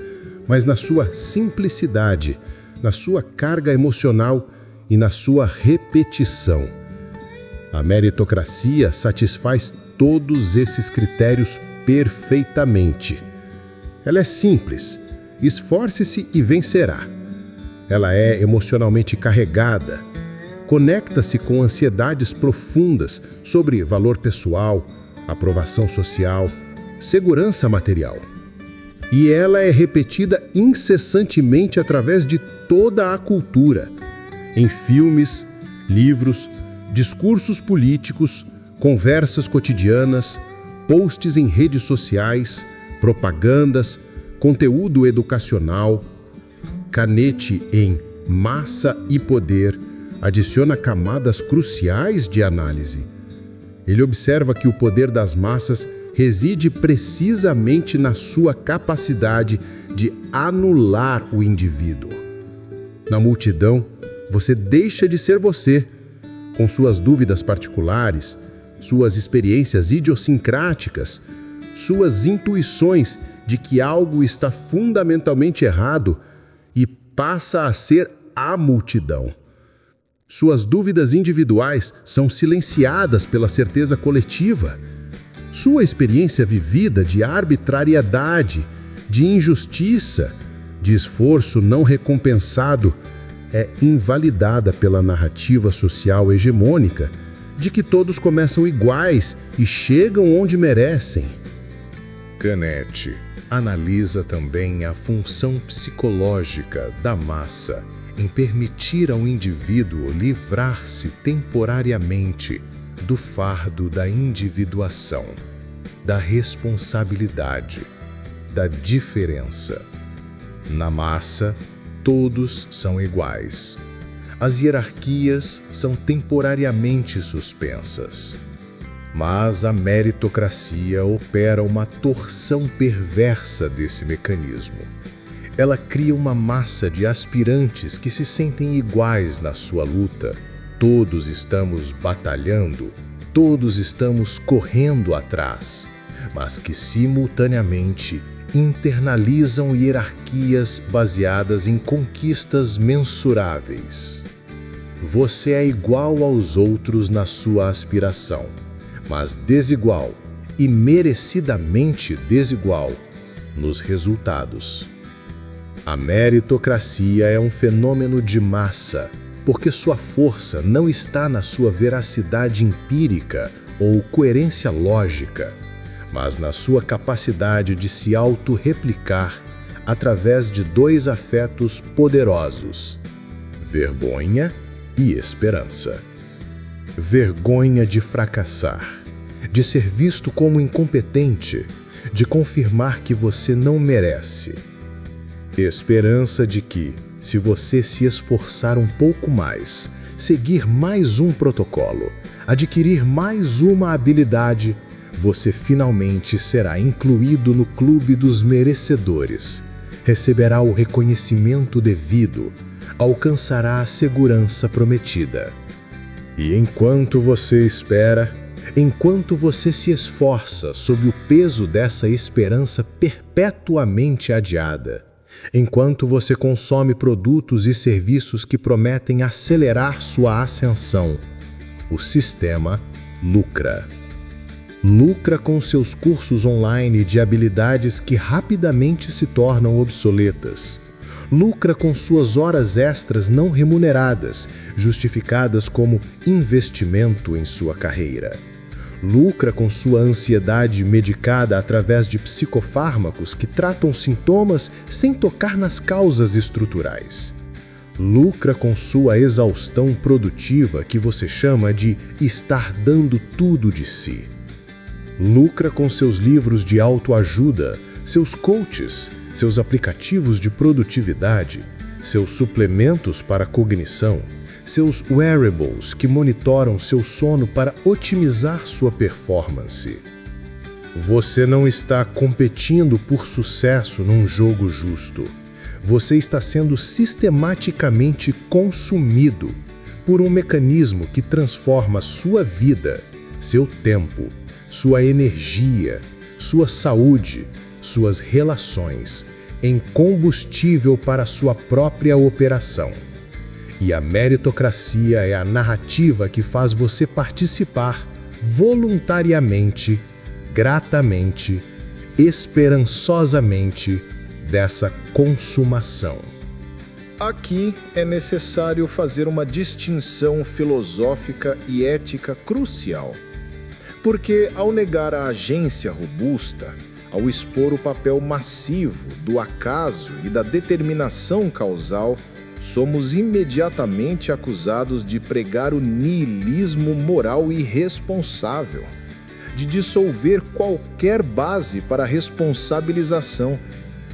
mas na sua simplicidade, na sua carga emocional e na sua repetição. A meritocracia satisfaz todos esses critérios perfeitamente. Ela é simples, esforce-se e vencerá. Ela é emocionalmente carregada, conecta-se com ansiedades profundas sobre valor pessoal, aprovação social, segurança material. E ela é repetida incessantemente através de toda a cultura, em filmes, livros, discursos políticos, conversas cotidianas, posts em redes sociais, propagandas, conteúdo educacional. Canete em Massa e Poder adiciona camadas cruciais de análise. Ele observa que o poder das massas reside precisamente na sua capacidade de anular o indivíduo. Na multidão, você deixa de ser você, com suas dúvidas particulares, suas experiências idiosincráticas, suas intuições de que algo está fundamentalmente errado e passa a ser a multidão. Suas dúvidas individuais são silenciadas pela certeza coletiva. Sua experiência vivida de arbitrariedade, de injustiça, de esforço não recompensado é invalidada pela narrativa social hegemônica de que todos começam iguais e chegam onde merecem. Canete analisa também a função psicológica da massa em permitir ao indivíduo livrar-se temporariamente do fardo da individuação, da responsabilidade, da diferença. Na massa, todos são iguais. As hierarquias são temporariamente suspensas. Mas a meritocracia opera uma torção perversa desse mecanismo. Ela cria uma massa de aspirantes que se sentem iguais na sua luta. Todos estamos batalhando, todos estamos correndo atrás, mas que simultaneamente internalizam hierarquias baseadas em conquistas mensuráveis. Você é igual aos outros na sua aspiração, mas desigual e merecidamente desigual nos resultados. A meritocracia é um fenômeno de massa, porque sua força não está na sua veracidade empírica ou coerência lógica, mas na sua capacidade de se autorreplicar através de dois afetos poderosos: vergonha e esperança. Vergonha de fracassar, de ser visto como incompetente, de confirmar que você não merece. Esperança de que, se você se esforçar um pouco mais, seguir mais um protocolo, adquirir mais uma habilidade, você finalmente será incluído no clube dos merecedores, receberá o reconhecimento devido, alcançará a segurança prometida. E enquanto você espera, enquanto você se esforça sob o peso dessa esperança perpetuamente adiada, enquanto você consome produtos e serviços que prometem acelerar sua ascensão, o sistema lucra. Lucra com seus cursos online de habilidades que rapidamente se tornam obsoletas. Lucra com suas horas extras não remuneradas, justificadas como investimento em sua carreira. Lucra com sua ansiedade medicada através de psicofármacos que tratam sintomas sem tocar nas causas estruturais. Lucra com sua exaustão produtiva que você chama de estar dando tudo de si. Lucra com seus livros de autoajuda, seus coaches, seus aplicativos de produtividade, seus suplementos para cognição, seus wearables que monitoram seu sono para otimizar sua performance. Você não está competindo por sucesso num jogo justo. Você está sendo sistematicamente consumido por um mecanismo que transforma sua vida, seu tempo, sua energia, sua saúde, suas relações em combustível para sua própria operação. E a meritocracia é a narrativa que faz você participar voluntariamente, gratamente, esperançosamente dessa consumação. Aqui é necessário fazer uma distinção filosófica e ética crucial. Porque ao negar a agência robusta, ao expor o papel massivo do acaso e da determinação causal, somos imediatamente acusados de pregar o niilismo moral irresponsável, de dissolver qualquer base para a responsabilização,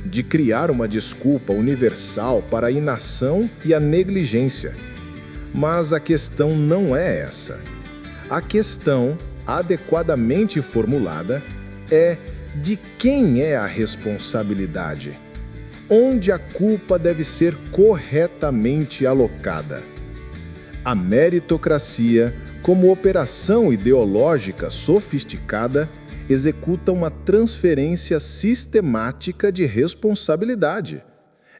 de criar uma desculpa universal para a inação e a negligência. Mas a questão não é essa. A questão, adequadamente formulada, é de quem é a responsabilidade, onde a culpa deve ser corretamente alocada. A meritocracia, como operação ideológica sofisticada, executa uma transferência sistemática de responsabilidade.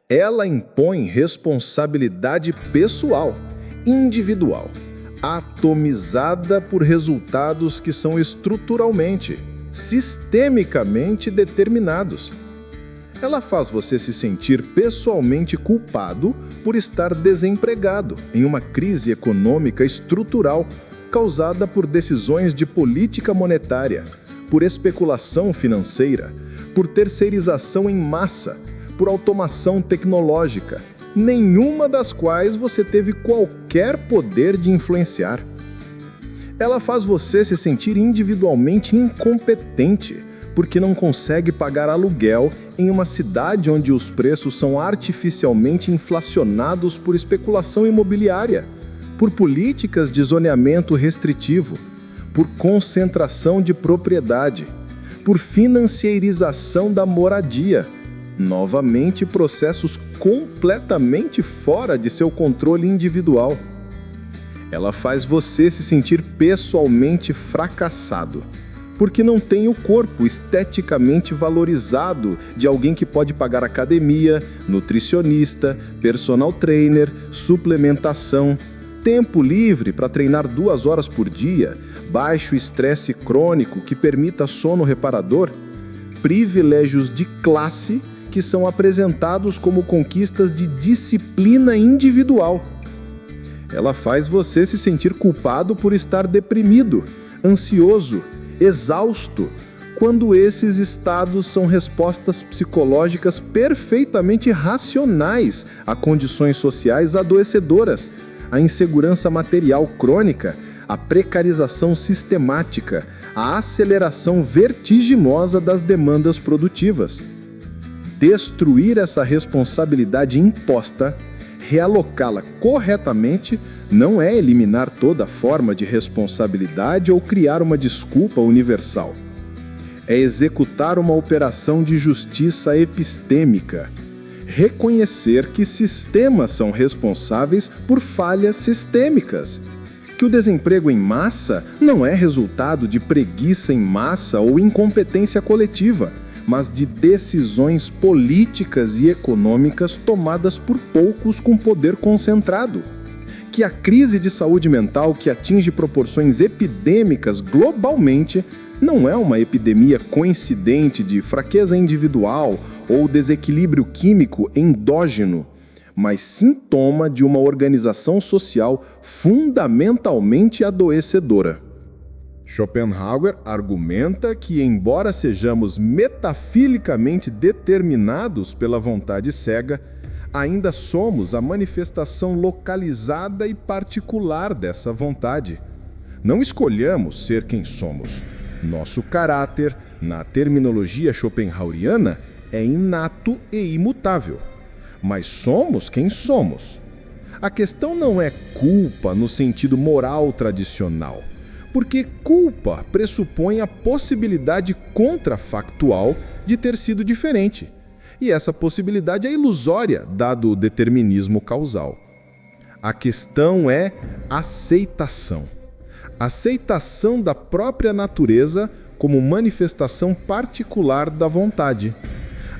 Ela impõe responsabilidade pessoal, individual, atomizada por resultados que são estruturalmente, sistemicamente determinados. Ela faz você se sentir pessoalmente culpado por estar desempregado em uma crise econômica estrutural causada por decisões de política monetária, por especulação financeira, por terceirização em massa, por automação tecnológica, nenhuma das quais você teve qualquer poder de influenciar. Ela faz você se sentir individualmente incompetente, porque não consegue pagar aluguel em uma cidade onde os preços são artificialmente inflacionados por especulação imobiliária, por políticas de zoneamento restritivo, por concentração de propriedade, por financiarização da moradia, novamente processos completamente fora de seu controle individual. Ela faz você se sentir pessoalmente fracassado, porque não tem o corpo esteticamente valorizado de alguém que pode pagar academia, nutricionista, personal trainer, suplementação, tempo livre para treinar 2 horas por dia, baixo estresse crônico que permita sono reparador, privilégios de classe que são apresentados como conquistas de disciplina individual. Ela faz você se sentir culpado por estar deprimido, ansioso, exausto, quando esses estados são respostas psicológicas perfeitamente racionais a condições sociais adoecedoras, a insegurança material crônica, a precarização sistemática, a aceleração vertiginosa das demandas produtivas. Destruir essa responsabilidade imposta, realocá-la corretamente, não é eliminar toda forma de responsabilidade ou criar uma desculpa universal. é executar uma operação de justiça epistêmica. Reconhecer que sistemas são responsáveis por falhas sistêmicas. Que o desemprego em massa não é resultado de preguiça em massa ou incompetência coletiva, mas de decisões políticas e econômicas tomadas por poucos com poder concentrado. Que a crise de saúde mental que atinge proporções epidêmicas globalmente não é uma epidemia coincidente de fraqueza individual ou desequilíbrio químico endógeno, mas sintoma de uma organização social fundamentalmente adoecedora. Schopenhauer argumenta que, embora sejamos metafilicamente determinados pela vontade cega, ainda somos a manifestação localizada e particular dessa vontade. Não escolhamos ser quem somos. Nosso caráter, na terminologia schopenhaueriana, é inato e imutável. Mas somos quem somos. A questão não é culpa no sentido moral tradicional, porque culpa pressupõe a possibilidade contrafactual de ter sido diferente. E essa possibilidade é ilusória, dado o determinismo causal. A questão é aceitação. Aceitação da própria natureza como manifestação particular da vontade.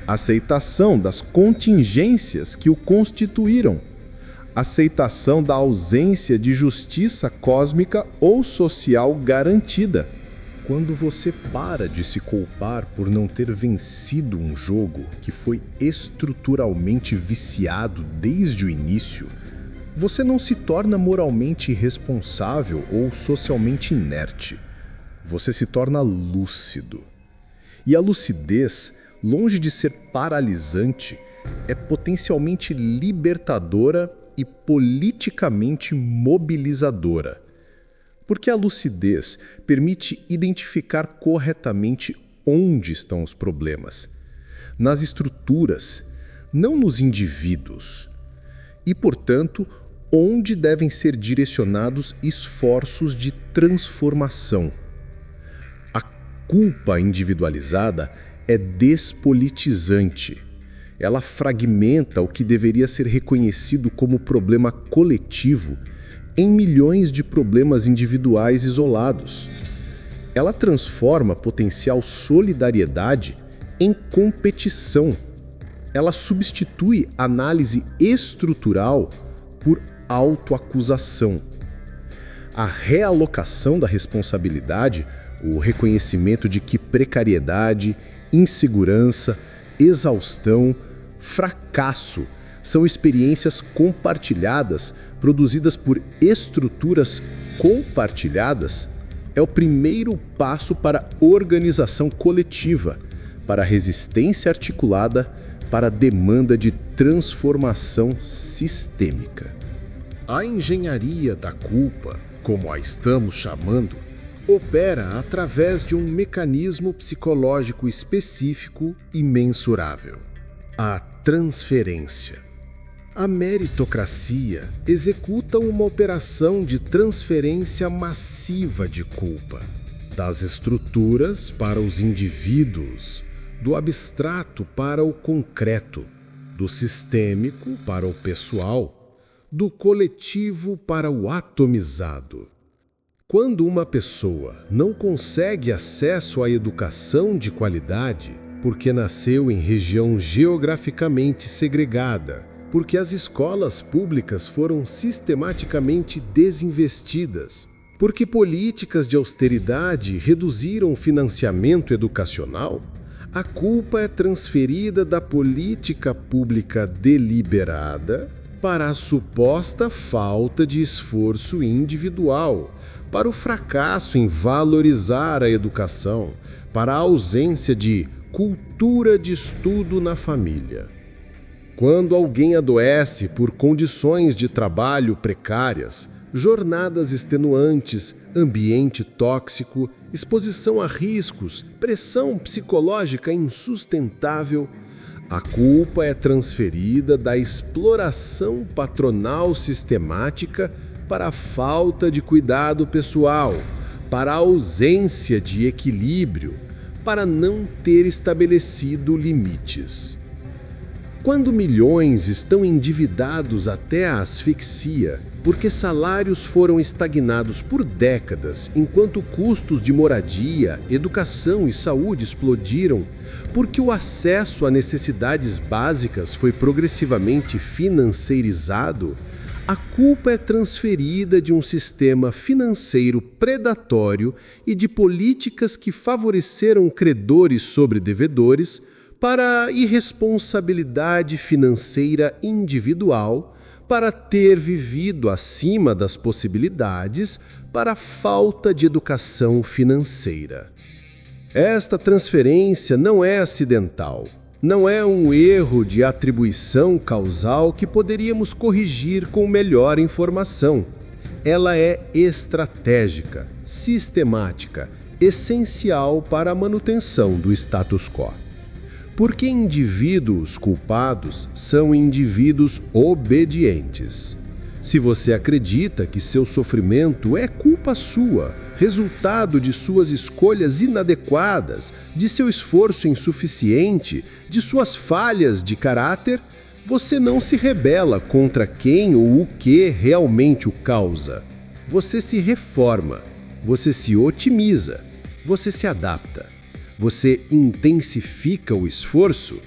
Aceitação das contingências que o constituíram. Aceitação da ausência de justiça cósmica ou social garantida. Quando você para de se culpar por não ter vencido um jogo que foi estruturalmente viciado desde o início, você não se torna moralmente irresponsável ou socialmente inerte. Você se torna lúcido. E a lucidez, longe de ser paralisante, é potencialmente libertadora e politicamente mobilizadora. Porque a lucidez permite identificar corretamente onde estão os problemas. Nas estruturas, não nos indivíduos. E, portanto, onde devem ser direcionados esforços de transformação. A culpa individualizada é despolitizante. Ela fragmenta o que deveria ser reconhecido como problema coletivo em milhões de problemas individuais isolados. Ela transforma potencial solidariedade em competição. Ela substitui análise estrutural por autoacusação. A realocação da responsabilidade, o reconhecimento de que precariedade, insegurança, exaustão, fracasso são experiências compartilhadas, produzidas por estruturas compartilhadas, é o primeiro passo para a organização coletiva, para a resistência articulada, para a demanda de transformação sistêmica. A engenharia da culpa, como a estamos chamando, opera através de um mecanismo psicológico específico e mensurável: a transferência. A meritocracia executa uma operação de transferência massiva de culpa, das estruturas para os indivíduos, do abstrato para o concreto, do sistêmico para o pessoal, do coletivo para o atomizado. Quando uma pessoa não consegue acesso à educação de qualidade, porque nasceu em região geograficamente segregada, porque as escolas públicas foram sistematicamente desinvestidas, porque políticas de austeridade reduziram o financiamento educacional, a culpa é transferida da política pública deliberada para a suposta falta de esforço individual, para o fracasso em valorizar a educação, para a ausência de cultura de estudo na família. Quando alguém adoece por condições de trabalho precárias, jornadas extenuantes, ambiente tóxico, exposição a riscos, pressão psicológica insustentável, a culpa é transferida da exploração patronal sistemática para a falta de cuidado pessoal, para a ausência de equilíbrio, para não ter estabelecido limites. Quando milhões estão endividados até a asfixia, porque salários foram estagnados por décadas, enquanto custos de moradia, educação e saúde explodiram, porque o acesso a necessidades básicas foi progressivamente financeirizado, a culpa é transferida de um sistema financeiro predatório e de políticas que favoreceram credores sobre devedores para a irresponsabilidade financeira individual, para ter vivido acima das possibilidades, para a falta de educação financeira. Esta transferência não é acidental, não é um erro de atribuição causal que poderíamos corrigir com melhor informação. Ela é estratégica, sistemática, essencial para a manutenção do status quo. Porque indivíduos culpados são indivíduos obedientes. Se você acredita que seu sofrimento é culpa sua, resultado de suas escolhas inadequadas, de seu esforço insuficiente, de suas falhas de caráter, você não se rebela contra quem ou o que realmente o causa. Você se reforma, você se otimiza, você se adapta. Você intensifica o esforço,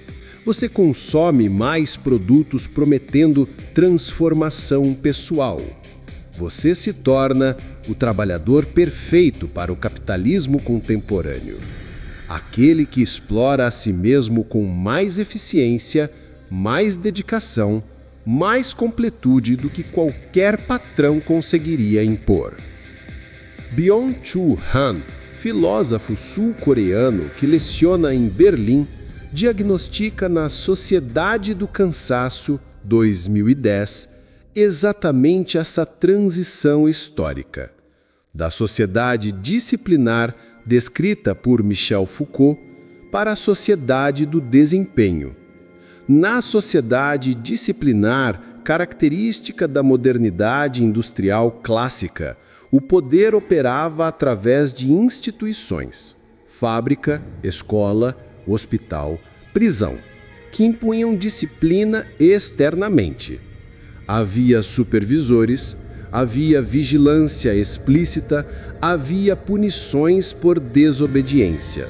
você consome mais produtos prometendo transformação pessoal. Você se torna o trabalhador perfeito para o capitalismo contemporâneo. Aquele que explora a si mesmo com mais eficiência, mais dedicação, mais completude do que qualquer patrão conseguiria impor. Byung-Chul Han, filósofo sul-coreano que leciona em Berlim, diagnostica na Sociedade do Cansaço, 2010, exatamente essa transição histórica. Da sociedade disciplinar, descrita por Michel Foucault, para a sociedade do desempenho. Na sociedade disciplinar, característica da modernidade industrial clássica, o poder operava através de instituições, fábrica, escola, hospital, prisão, que impunham disciplina externamente. Havia supervisores, havia vigilância explícita, havia punições por desobediência.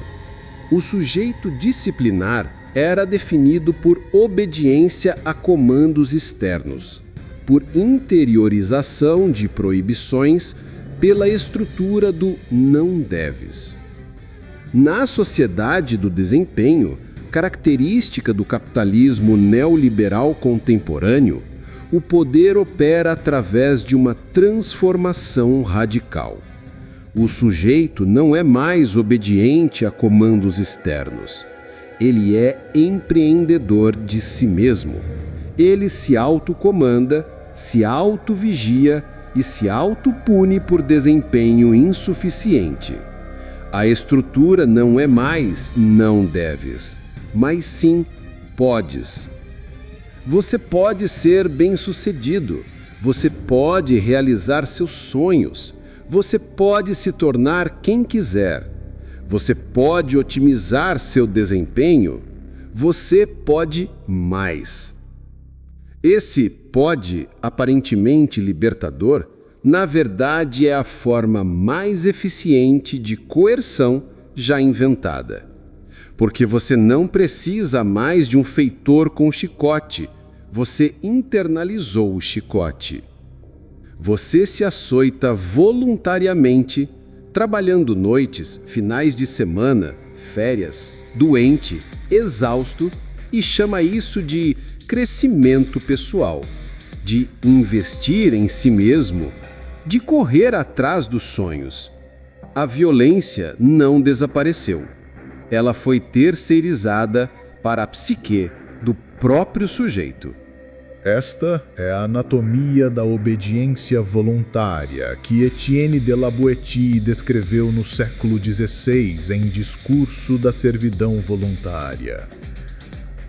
O sujeito disciplinar era definido por obediência a comandos externos, por interiorização de proibições, pela estrutura do não deves. Na sociedade do desempenho, característica do capitalismo neoliberal contemporâneo, o poder opera através de uma transformação radical. O sujeito não é mais obediente a comandos externos. Ele é empreendedor de si mesmo. Ele se autocomanda, se autovigia e se autopune por desempenho insuficiente. A estrutura não é mais não deves, mas sim podes. Você pode ser bem-sucedido, você pode realizar seus sonhos, você pode se tornar quem quiser, você pode otimizar seu desempenho, você pode mais. Esse pode, aparentemente libertador, na verdade é a forma mais eficiente de coerção já inventada. Porque você não precisa mais de um feitor com chicote, você internalizou o chicote. Você se açoita voluntariamente, trabalhando noites, finais de semana, férias, doente, exausto, e chama isso de crescimento pessoal, de investir em si mesmo, de correr atrás dos sonhos. A violência não desapareceu. Ela foi terceirizada para a psique do próprio sujeito. Esta é a anatomia da obediência voluntária que Etienne de la Boétie descreveu no século XVI em Discurso da Servidão Voluntária.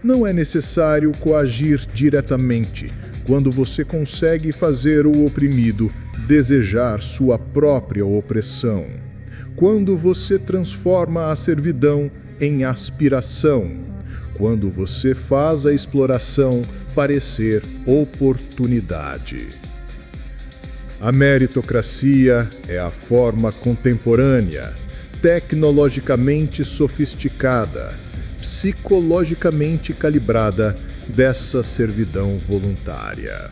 Não é necessário coagir diretamente quando você consegue fazer o oprimido desejar sua própria opressão. quando você transforma a servidão em aspiração, quando você faz a exploração parecer oportunidade. A meritocracia é a forma contemporânea, tecnologicamente sofisticada, psicologicamente calibrada dessa servidão voluntária.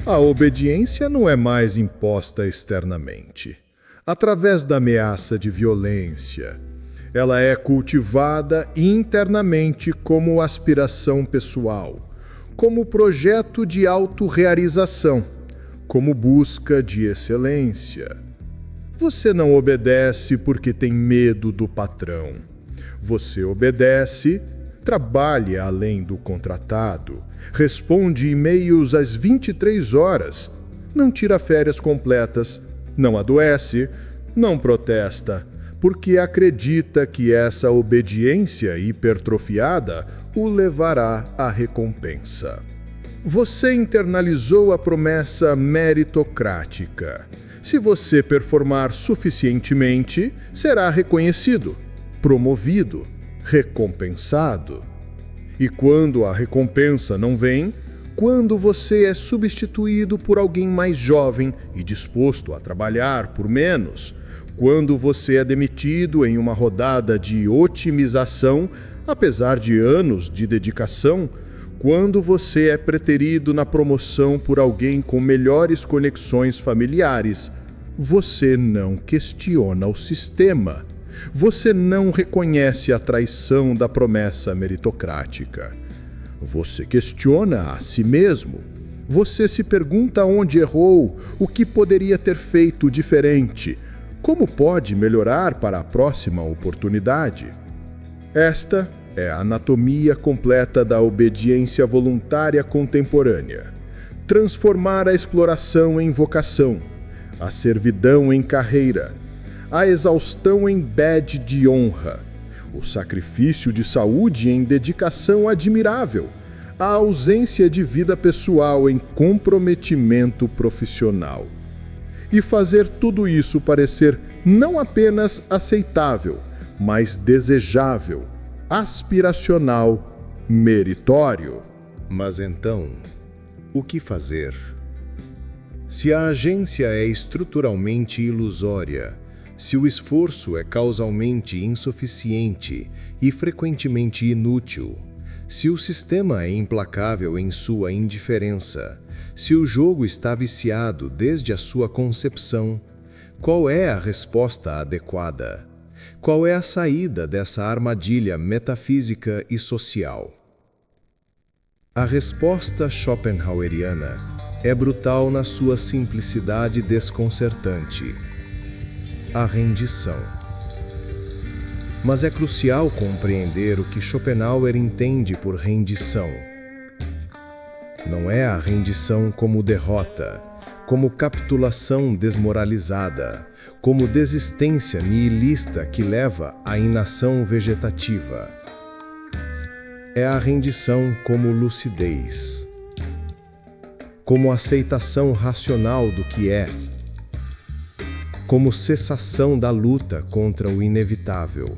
A obediência não é mais imposta externamente, através da ameaça de violência. Ela é cultivada internamente como aspiração pessoal, como projeto de autorrealização, como busca de excelência. Você não obedece porque tem medo do patrão. Você obedece, trabalha além do contratado, responde e-mails às 23 horas, não tira férias completas, não adoece, não protesta, porque acredita que essa obediência hipertrofiada o levará à recompensa. Você internalizou a promessa meritocrática. Se você performar suficientemente, será reconhecido, promovido, recompensado. E quando a recompensa não vem, quando você é substituído por alguém mais jovem e disposto a trabalhar por menos, quando você é demitido em uma rodada de otimização, apesar de anos de dedicação, quando você é preterido na promoção por alguém com melhores conexões familiares, você não questiona o sistema. Você não reconhece a traição da promessa meritocrática. Você questiona a si mesmo. Você se pergunta onde errou, o que poderia ter feito diferente, como pode melhorar para a próxima oportunidade. Esta é a anatomia completa da obediência voluntária contemporânea. Transformar a exploração em vocação, a servidão em carreira, a exaustão em badge de honra, o sacrifício de saúde em dedicação admirável, a ausência de vida pessoal em comprometimento profissional. E fazer tudo isso parecer não apenas aceitável, mas desejável, aspiracional, meritório. Mas então, o que fazer? Se a agência é estruturalmente ilusória, se o esforço é causalmente insuficiente e frequentemente inútil, se o sistema é implacável em sua indiferença, se o jogo está viciado desde a sua concepção, qual é a resposta adequada? Qual é a saída dessa armadilha metafísica e social? A resposta schopenhaueriana é brutal na sua simplicidade desconcertante: a rendição. Mas é crucial compreender o que Schopenhauer entende por rendição. Não é a rendição como derrota, como capitulação desmoralizada, como desistência nihilista que leva à inação vegetativa. É a rendição como lucidez, como aceitação racional do que é, como cessação da luta contra o inevitável.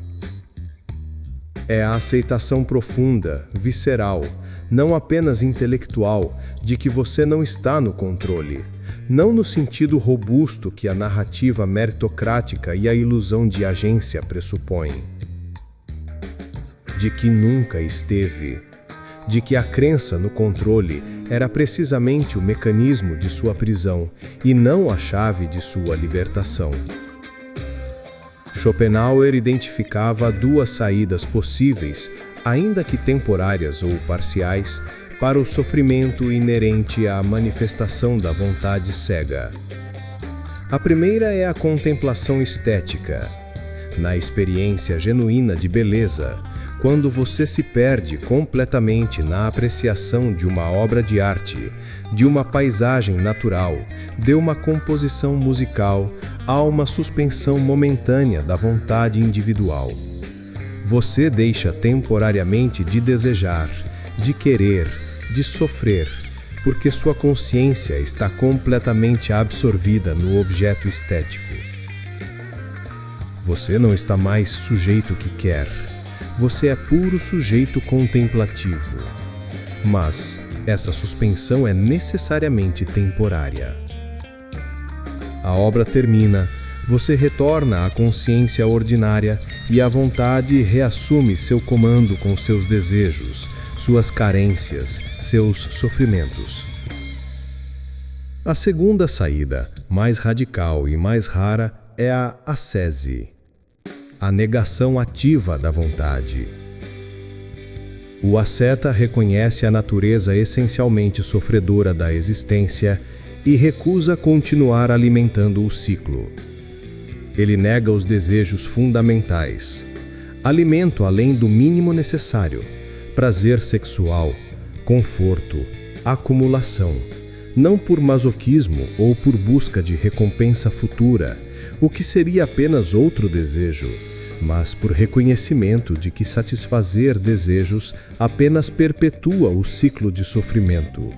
É a aceitação profunda, visceral, não apenas intelectual, de que você não está no controle, não no sentido robusto que a narrativa meritocrática e a ilusão de agência pressupõem. De que nunca esteve, de que a crença no controle era precisamente o mecanismo de sua prisão e não a chave de sua libertação. Schopenhauer identificava duas saídas possíveis, ainda que temporárias ou parciais, para o sofrimento inerente à manifestação da vontade cega. A primeira é a contemplação estética. Na experiência genuína de beleza, quando você se perde completamente na apreciação de uma obra de arte, de uma paisagem natural, de uma composição musical, há uma suspensão momentânea da vontade individual. Você deixa temporariamente de desejar, de querer, de sofrer, porque sua consciência está completamente absorvida no objeto estético. Você não está mais sujeito que quer. Você é puro sujeito contemplativo. Mas essa suspensão é necessariamente temporária. A obra termina, você retorna à consciência ordinária e a vontade reassume seu comando com seus desejos, suas carências, seus sofrimentos. A segunda saída, mais radical e mais rara, é a ascese, a negação ativa da vontade. O asceta reconhece a natureza essencialmente sofredora da existência e recusa continuar alimentando o ciclo. Ele nega os desejos fundamentais, alimento além do mínimo necessário, prazer sexual, conforto, acumulação, não por masoquismo ou por busca de recompensa futura, o que seria apenas outro desejo, mas por reconhecimento de que satisfazer desejos apenas perpetua o ciclo de sofrimento.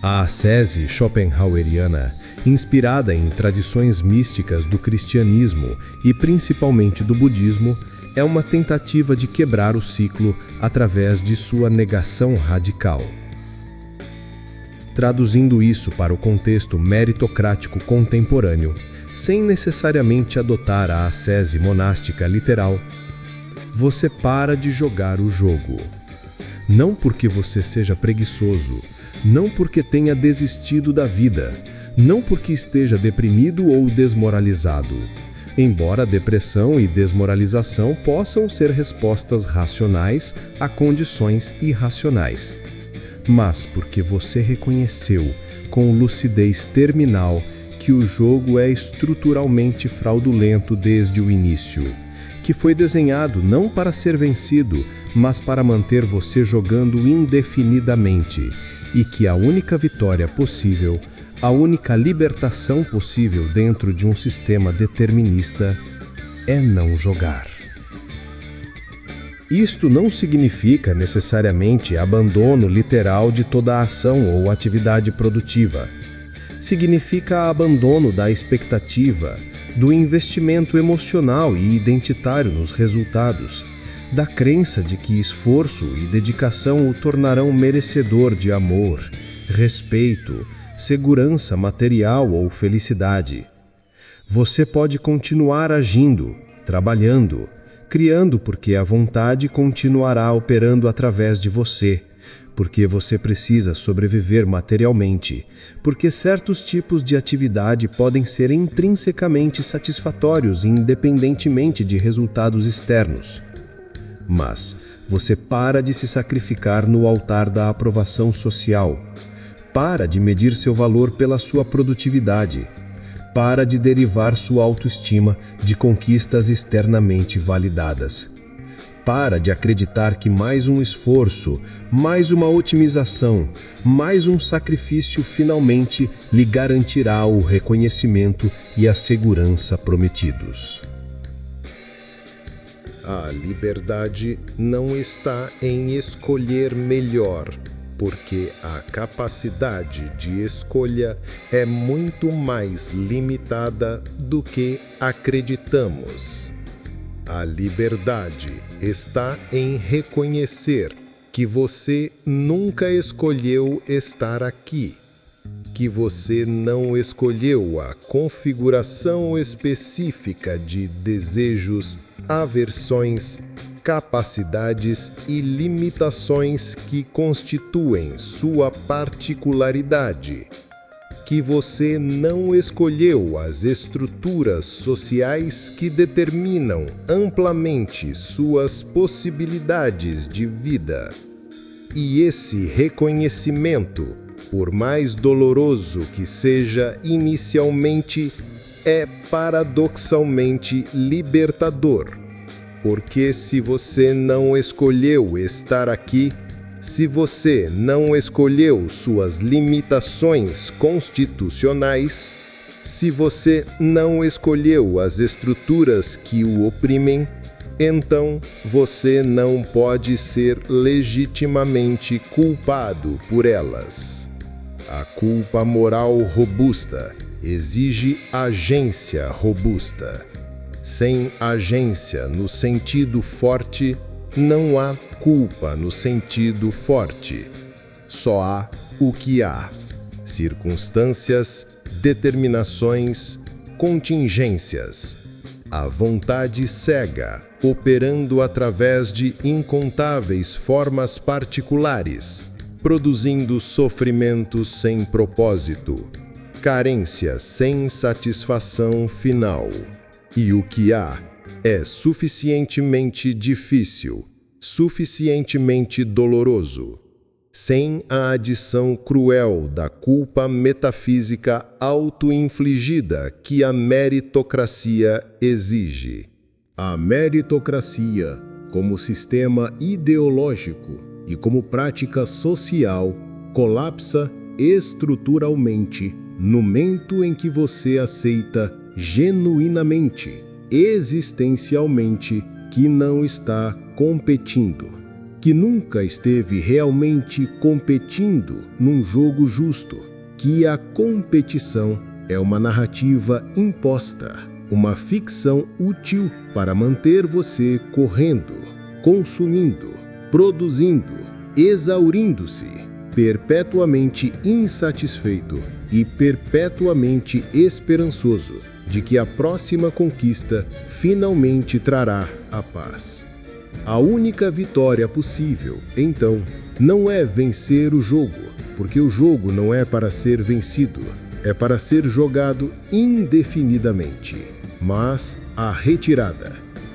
A ascese schopenhaueriana, inspirada em tradições místicas do cristianismo e principalmente do budismo, é uma tentativa de quebrar o ciclo através de sua negação radical. Traduzindo isso para o contexto meritocrático contemporâneo, sem necessariamente adotar a ascese monástica literal, você para de jogar o jogo. Não porque você seja preguiçoso, não porque tenha desistido da vida, não porque esteja deprimido ou desmoralizado, embora depressão e desmoralização possam ser respostas racionais a condições irracionais, mas porque você reconheceu com lucidez terminal que o jogo é estruturalmente fraudulento desde o início, que foi desenhado não para ser vencido, mas para manter você jogando indefinidamente, e que a única vitória possível, a única libertação possível dentro de um sistema determinista é não jogar. Isto não significa necessariamente abandono literal de toda a ação ou atividade produtiva. Significa abandono da expectativa, do investimento emocional e identitário nos resultados, da crença de que esforço e dedicação o tornarão merecedor de amor, respeito, segurança material ou felicidade. Você pode continuar agindo, trabalhando, criando porque a vontade continuará operando através de você, porque você precisa sobreviver materialmente, porque certos tipos de atividade podem ser intrinsecamente satisfatórios independentemente de resultados externos. Mas você para de se sacrificar no altar da aprovação social. Para de medir seu valor pela sua produtividade. Para de derivar sua autoestima de conquistas externamente validadas. Para de acreditar que mais um esforço, mais uma otimização, mais um sacrifício finalmente lhe garantirá o reconhecimento e a segurança prometidos. A liberdade não está em escolher melhor, porque a capacidade de escolha é muito mais limitada do que acreditamos. A liberdade está em reconhecer que você nunca escolheu estar aqui, que você não escolheu a configuração específica de desejos, aversões, capacidades e limitações que constituem sua particularidade, que você não escolheu as estruturas sociais que determinam amplamente suas possibilidades de vida. E esse reconhecimento, por mais doloroso que seja inicialmente, é paradoxalmente libertador. Porque se você não escolheu estar aqui, se você não escolheu suas limitações constitucionais, se você não escolheu as estruturas que o oprimem, então você não pode ser legitimamente culpado por elas. A culpa moral robusta exige agência robusta. Sem agência no sentido forte, não há culpa no sentido forte. Só há o que há: circunstâncias, determinações, contingências. A vontade cega, operando através de incontáveis formas particulares, produzindo sofrimento sem propósito, carência sem satisfação final. E o que há é suficientemente difícil, suficientemente doloroso, sem a adição cruel da culpa metafísica auto-infligida que a meritocracia exige. A meritocracia, como sistema ideológico e como prática social, colapsa estruturalmente no momento em que você aceita genuinamente, existencialmente, que não está competindo, que nunca esteve realmente competindo num jogo justo, que a competição é uma narrativa imposta, uma ficção útil para manter você correndo, consumindo, produzindo, exaurindo-se, perpetuamente insatisfeito e perpetuamente esperançoso de que a próxima conquista finalmente trará a paz. A única vitória possível, então, não é vencer o jogo, porque o jogo não é para ser vencido, é para ser jogado indefinidamente, mas a retirada.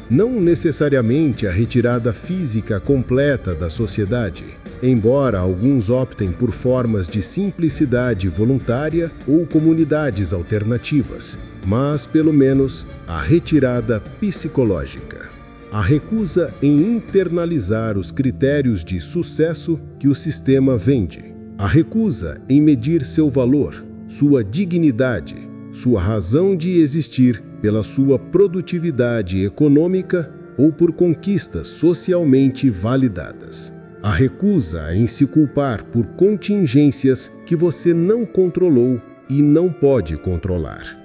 Não necessariamente a retirada física completa da sociedade, embora alguns optem por formas de simplicidade voluntária ou comunidades alternativas, mas pelo menos a retirada psicológica. A recusa em internalizar os critérios de sucesso que o sistema vende. A recusa em medir seu valor, sua dignidade, sua razão de existir pela sua produtividade econômica ou por conquistas socialmente validadas. A recusa em se culpar por contingências que você não controlou e não pode controlar.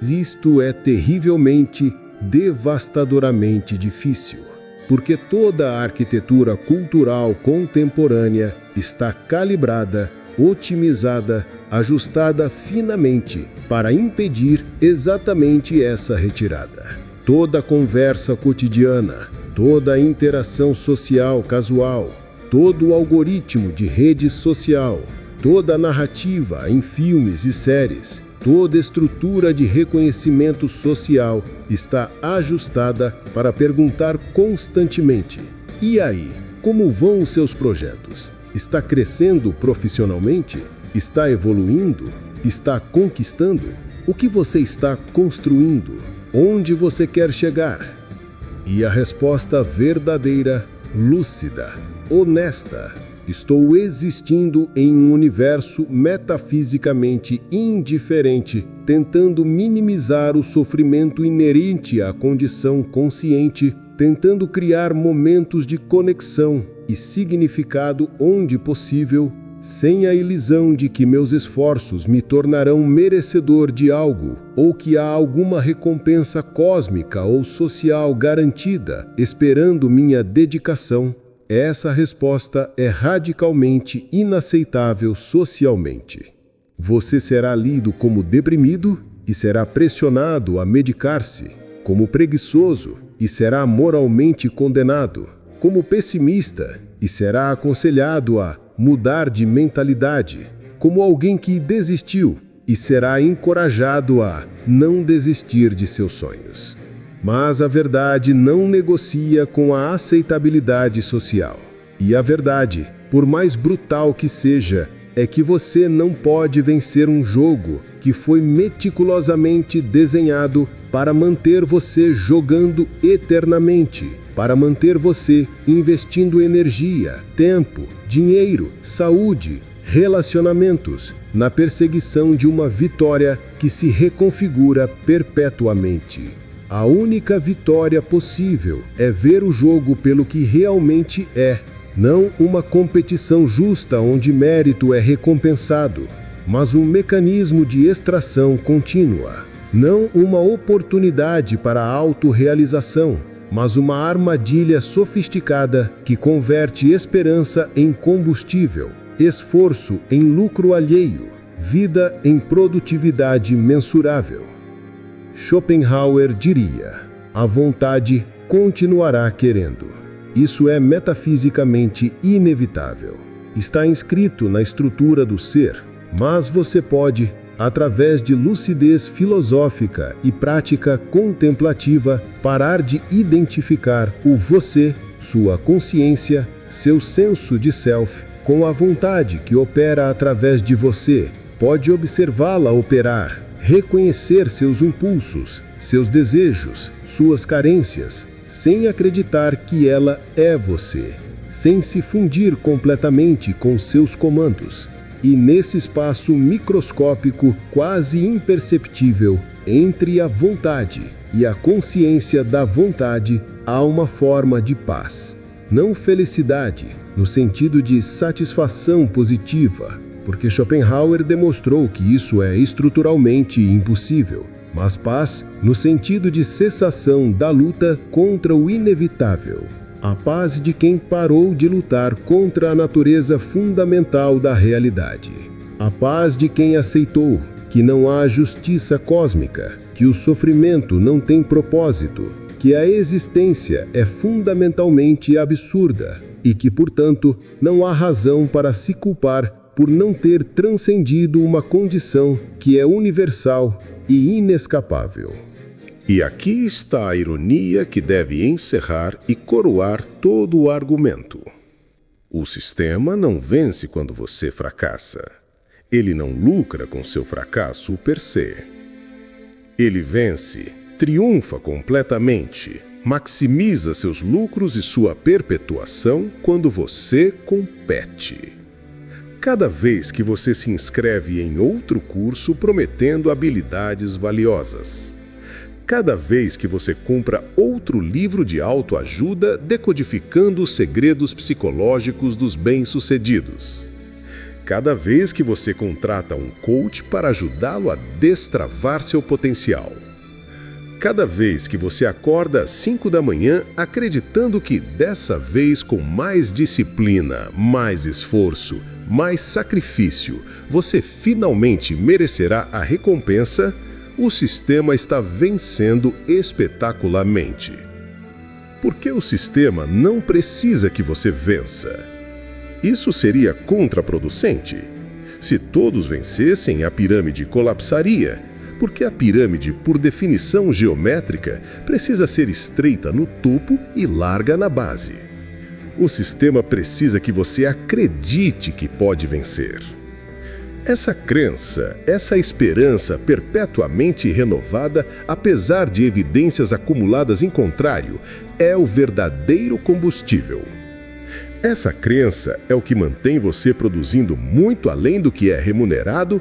Isto é terrivelmente, devastadoramente difícil, porque toda a arquitetura cultural contemporânea está calibrada, otimizada, ajustada finamente para impedir exatamente essa retirada. Toda conversa cotidiana, toda interação social casual, todo algoritmo de rede social, toda narrativa em filmes e séries, toda estrutura de reconhecimento social está ajustada para perguntar constantemente: e aí, como vão os seus projetos? Está crescendo profissionalmente? Está evoluindo? Está conquistando? O que você está construindo? Onde você quer chegar? E a resposta verdadeira, lúcida, honesta: estou existindo em um universo metafisicamente indiferente, tentando minimizar o sofrimento inerente à condição consciente, tentando criar momentos de conexão e significado onde possível, sem a ilusão de que meus esforços me tornarão merecedor de algo, ou que há alguma recompensa cósmica ou social garantida, esperando minha dedicação. Essa resposta é radicalmente inaceitável socialmente. Você será lido como deprimido e será pressionado a medicar-se, como preguiçoso e será moralmente condenado, como pessimista e será aconselhado a mudar de mentalidade, como alguém que desistiu e será encorajado a não desistir de seus sonhos. Mas a verdade não negocia com a aceitabilidade social. E a verdade, por mais brutal que seja, é que você não pode vencer um jogo que foi meticulosamente desenhado para manter você jogando eternamente, para manter você investindo energia, tempo, dinheiro, saúde, relacionamentos, na perseguição de uma vitória que se reconfigura perpetuamente. A única vitória possível é ver o jogo pelo que realmente é, não uma competição justa onde mérito é recompensado, mas um mecanismo de extração contínua, Não uma oportunidade para a autorrealização, mas uma armadilha sofisticada que converte esperança em combustível, esforço em lucro alheio, vida em produtividade mensurável. Schopenhauer diria: a vontade continuará querendo. Isso é metafisicamente inevitável. Está inscrito na estrutura do ser, mas você pode, através de lucidez filosófica e prática contemplativa, parar de identificar o você, sua consciência, seu senso de self, com a vontade que opera através de você. Pode observá-la operar, reconhecer seus impulsos, seus desejos, suas carências, sem acreditar que ela é você, sem se fundir completamente com seus comandos. E nesse espaço microscópico, quase imperceptível, entre a vontade e a consciência da vontade, há uma forma de paz. Não felicidade, no sentido de satisfação positiva, porque Schopenhauer demonstrou que isso é estruturalmente impossível, mas paz no sentido de cessação da luta contra o inevitável. A paz de quem parou de lutar contra a natureza fundamental da realidade. A paz de quem aceitou que não há justiça cósmica, que o sofrimento não tem propósito, que a existência é fundamentalmente absurda e que, portanto, não há razão para se culpar por não ter transcendido uma condição que é universal e inescapável. E aqui está a ironia que deve encerrar e coroar todo o argumento. O sistema não vence quando você fracassa. Ele não lucra com seu fracasso per se. Ele vence, triunfa completamente, maximiza seus lucros e sua perpetuação quando você compete. Cada vez que você se inscreve em outro curso prometendo habilidades valiosas. Cada vez que você compra outro livro de autoajuda decodificando os segredos psicológicos dos bem-sucedidos. Cada vez que você contrata um coach para ajudá-lo a destravar seu potencial. Cada vez que você acorda às 5 da manhã acreditando que dessa vez com mais disciplina, mais esforço, mais sacrifício, você finalmente merecerá a recompensa, o sistema está vencendo espetacularmente. Porque o sistema não precisa que você vença. Isso seria contraproducente. Se todos vencessem, a pirâmide colapsaria, porque a pirâmide, por definição geométrica, precisa ser estreita no topo e larga na base. O sistema precisa que você acredite que pode vencer. Essa crença, essa esperança perpetuamente renovada, apesar de evidências acumuladas em contrário, é o verdadeiro combustível. Essa crença é o que mantém você produzindo muito além do que é remunerado,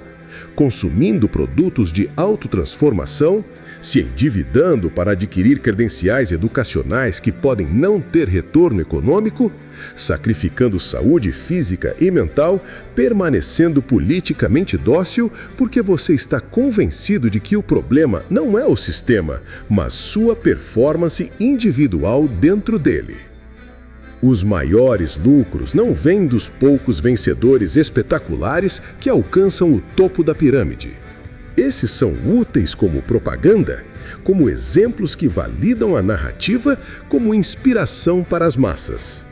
consumindo produtos de autotransformação, se endividando para adquirir credenciais educacionais que podem não ter retorno econômico, sacrificando saúde física e mental, permanecendo politicamente dócil porque você está convencido de que o problema não é o sistema, mas sua performance individual dentro dele. Os maiores lucros não vêm dos poucos vencedores espetaculares que alcançam o topo da pirâmide. Esses são úteis como propaganda, como exemplos que validam a narrativa, como inspiração para as massas.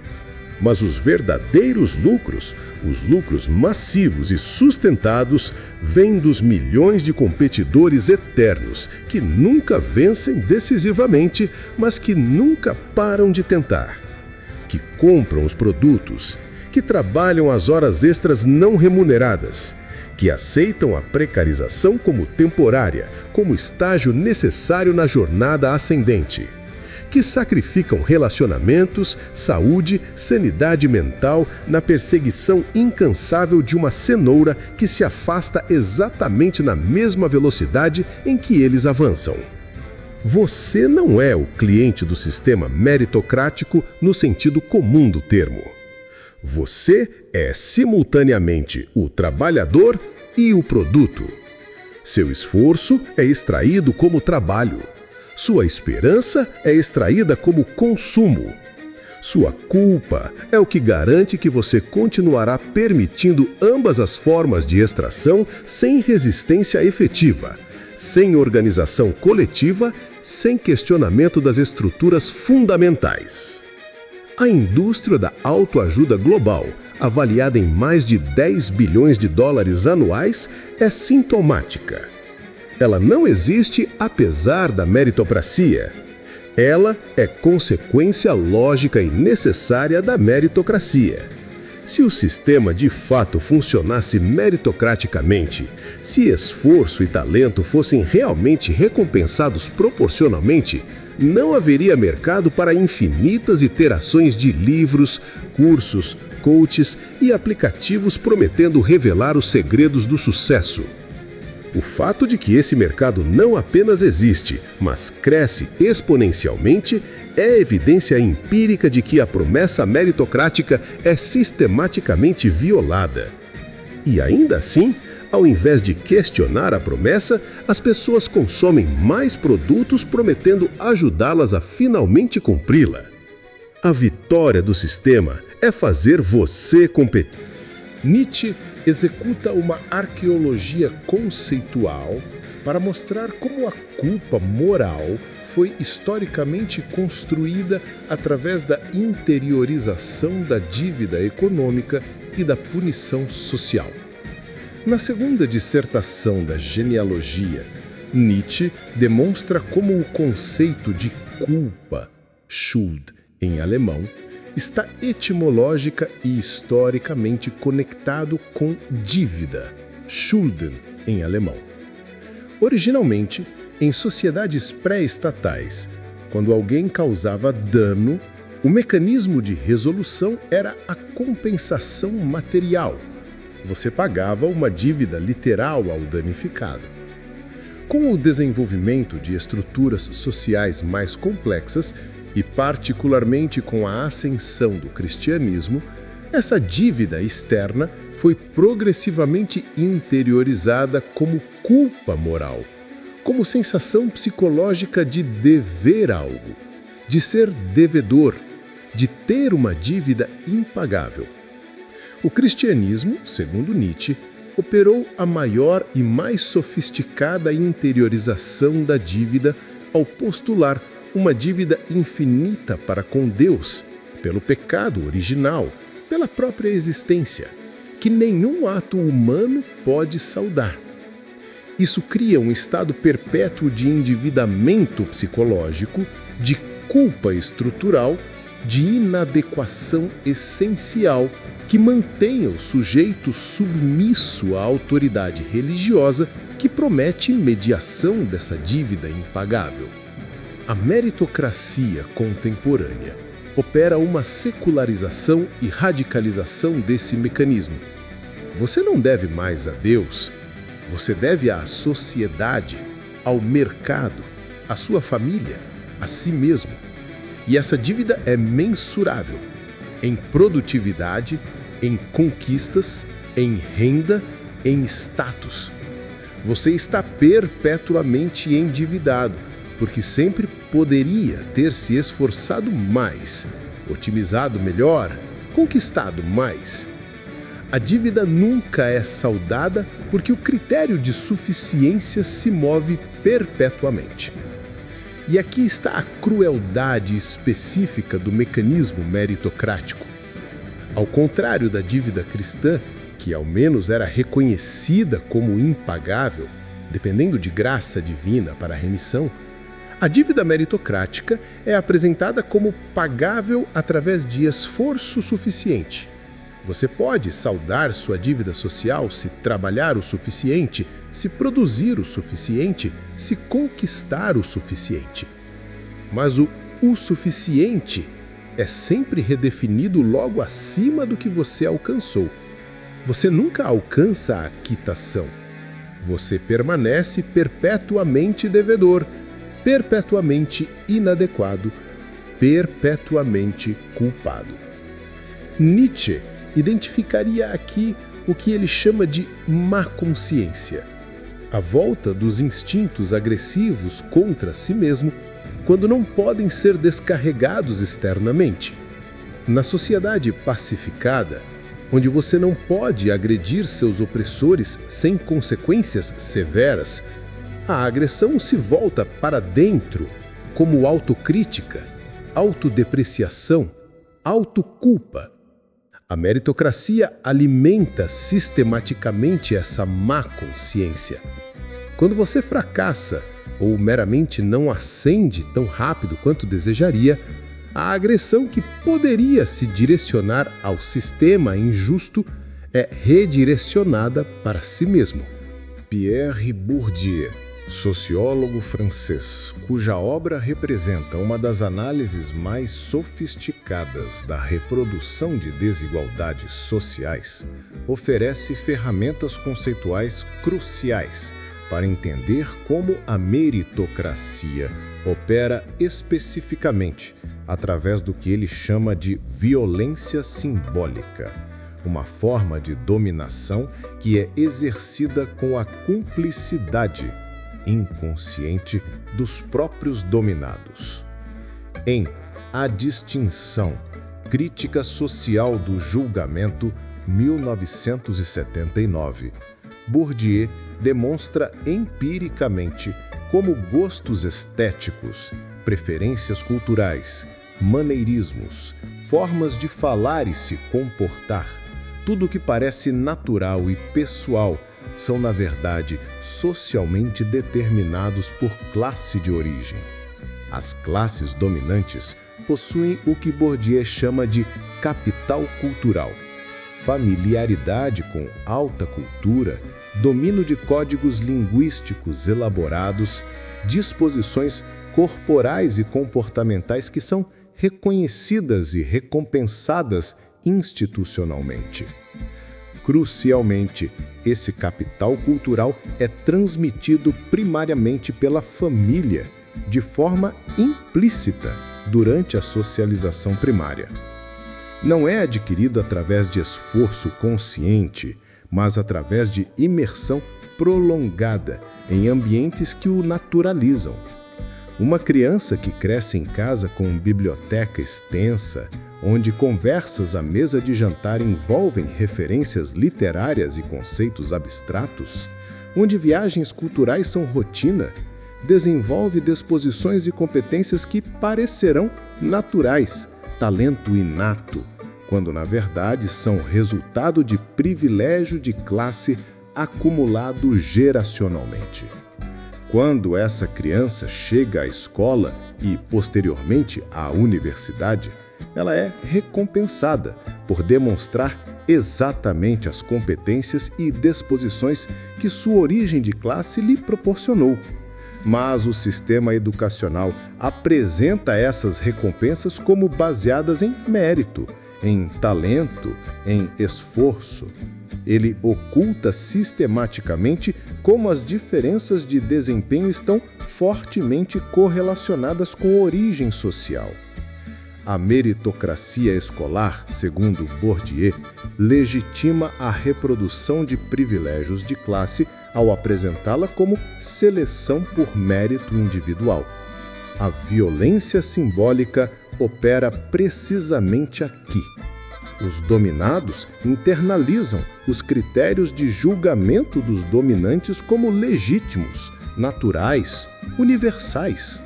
Mas os verdadeiros lucros, os lucros massivos e sustentados, vêm dos milhões de competidores eternos que nunca vencem decisivamente, mas que nunca param de tentar. Que compram os produtos, que trabalham as horas extras não remuneradas, que aceitam a precarização como temporária, como estágio necessário na jornada ascendente, que sacrificam relacionamentos, saúde, sanidade mental na perseguição incansável de uma cenoura que se afasta exatamente na mesma velocidade em que eles avançam. Você não é o cliente do sistema meritocrático no sentido comum do termo. Você é simultaneamente o trabalhador e o produto. Seu esforço é extraído como trabalho. Sua esperança é extraída como consumo. Sua culpa é o que garante que você continuará permitindo ambas as formas de extração sem resistência efetiva, sem organização coletiva, sem questionamento das estruturas fundamentais. A indústria da autoajuda global, avaliada em mais de 10 bilhões de dólares anuais, é sintomática. Ela não existe apesar da meritocracia. Ela é consequência lógica e necessária da meritocracia. Se o sistema de fato funcionasse meritocraticamente, se esforço e talento fossem realmente recompensados proporcionalmente, não haveria mercado para infinitas iterações de livros, cursos, coaches e aplicativos prometendo revelar os segredos do sucesso. O fato de que esse mercado não apenas existe, mas cresce exponencialmente, é evidência empírica de que a promessa meritocrática é sistematicamente violada. E ainda assim, ao invés de questionar a promessa, as pessoas consomem mais produtos prometendo ajudá-las a finalmente cumpri-la. A vitória do sistema é fazer você competir. Nietzsche executa uma arqueologia conceitual para mostrar como a culpa moral foi historicamente construída através da interiorização da dívida econômica e da punição social. Na segunda dissertação da genealogia, Nietzsche demonstra como o conceito de culpa, Schuld em alemão, está etimológica e historicamente conectado com dívida, Schulden em alemão. Originalmente, em sociedades pré-estatais, quando alguém causava dano, o mecanismo de resolução era a compensação material. Você pagava uma dívida literal ao danificado. Com o desenvolvimento de estruturas sociais mais complexas, e particularmente com a ascensão do cristianismo, essa dívida externa foi progressivamente interiorizada como culpa moral, como sensação psicológica de dever algo, de ser devedor, de ter uma dívida impagável. O cristianismo, segundo Nietzsche, operou a maior e mais sofisticada interiorização da dívida ao postular uma dívida infinita para com Deus, pelo pecado original, pela própria existência, que nenhum ato humano pode saldar. Isso cria um estado perpétuo de endividamento psicológico, de culpa estrutural, de inadequação essencial que mantenha o sujeito submisso à autoridade religiosa que promete mediação dessa dívida impagável. A meritocracia contemporânea opera uma secularização e radicalização desse mecanismo. Você não deve mais a Deus, você deve à sociedade, ao mercado, à sua família, a si mesmo. E essa dívida é mensurável em produtividade, em conquistas, em renda, em status. Você está perpetuamente endividado, porque sempre poderia ter se esforçado mais, otimizado melhor, conquistado mais. A dívida nunca é saldada porque o critério de suficiência se move perpetuamente. E aqui está a crueldade específica do mecanismo meritocrático. Ao contrário da dívida cristã, que ao menos era reconhecida como impagável, dependendo de graça divina para a remissão, a dívida meritocrática é apresentada como pagável através de esforço suficiente. Você pode saldar sua dívida social se trabalhar o suficiente, se produzir o suficiente, se conquistar o suficiente. Mas o suficiente é sempre redefinido logo acima do que você alcançou. Você nunca alcança a quitação. Você permanece perpetuamente devedor, perpetuamente inadequado, perpetuamente culpado. Nietzsche identificaria aqui o que ele chama de má consciência. a volta dos instintos agressivos contra si mesmo quando não podem ser descarregados externamente. Na sociedade pacificada, onde você não pode agredir seus opressores sem consequências severas, a agressão se volta para dentro como autocrítica, autodepreciação, autoculpa. A meritocracia alimenta sistematicamente essa má consciência. Quando você fracassa ou meramente não ascende tão rápido quanto desejaria, a agressão que poderia se direcionar ao sistema injusto é redirecionada para si mesmo. Pierre Bourdieu, sociólogo francês, cuja obra representa uma das análises mais sofisticadas da reprodução de desigualdades sociais, oferece ferramentas conceituais cruciais para entender como a meritocracia opera especificamente através do que ele chama de violência simbólica, uma forma de dominação que é exercida com a cumplicidade inconsciente dos próprios dominados. Em A Distinção, Crítica Social do Julgamento, 1979, Bourdieu demonstra empiricamente como gostos estéticos, preferências culturais, maneirismos, formas de falar e se comportar, tudo o que parece natural e pessoal, são, na verdade, socialmente determinados por classe de origem. As classes dominantes possuem o que Bourdieu chama de capital cultural, familiaridade com alta cultura, domínio de códigos linguísticos elaborados, disposições corporais e comportamentais que são reconhecidas e recompensadas institucionalmente. Crucialmente, esse capital cultural é transmitido primariamente pela família, de forma implícita, durante a socialização primária. Não é adquirido através de esforço consciente, mas através de imersão prolongada em ambientes que o naturalizam. Uma criança que cresce em casa com biblioteca extensa, onde conversas à mesa de jantar envolvem referências literárias e conceitos abstratos, onde viagens culturais são rotina, desenvolve disposições e competências que parecerão naturais, talento inato, quando na verdade são resultado de privilégio de classe acumulado geracionalmente. Quando essa criança chega à escola e, posteriormente, à universidade, ela é recompensada por demonstrar exatamente as competências e disposições que sua origem de classe lhe proporcionou. Mas o sistema educacional apresenta essas recompensas como baseadas em mérito, em talento, em esforço. Ele oculta sistematicamente como as diferenças de desempenho estão fortemente correlacionadas com a origem social. A meritocracia escolar, segundo Bourdieu, legitima a reprodução de privilégios de classe ao apresentá-la como seleção por mérito individual. A violência simbólica opera precisamente aqui. Os dominados internalizam os critérios de julgamento dos dominantes como legítimos, naturais, universais.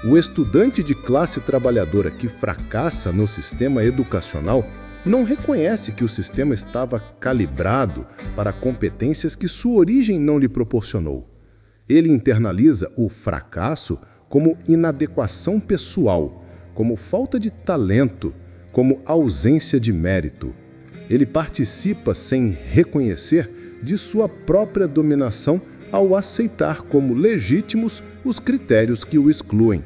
O estudante de classe trabalhadora que fracassa no sistema educacional não reconhece que o sistema estava calibrado para competências que sua origem não lhe proporcionou. Ele internaliza o fracasso como inadequação pessoal, como falta de talento, como ausência de mérito. Ele participa sem reconhecer de sua própria dominação ao aceitar como legítimos os critérios que o excluem.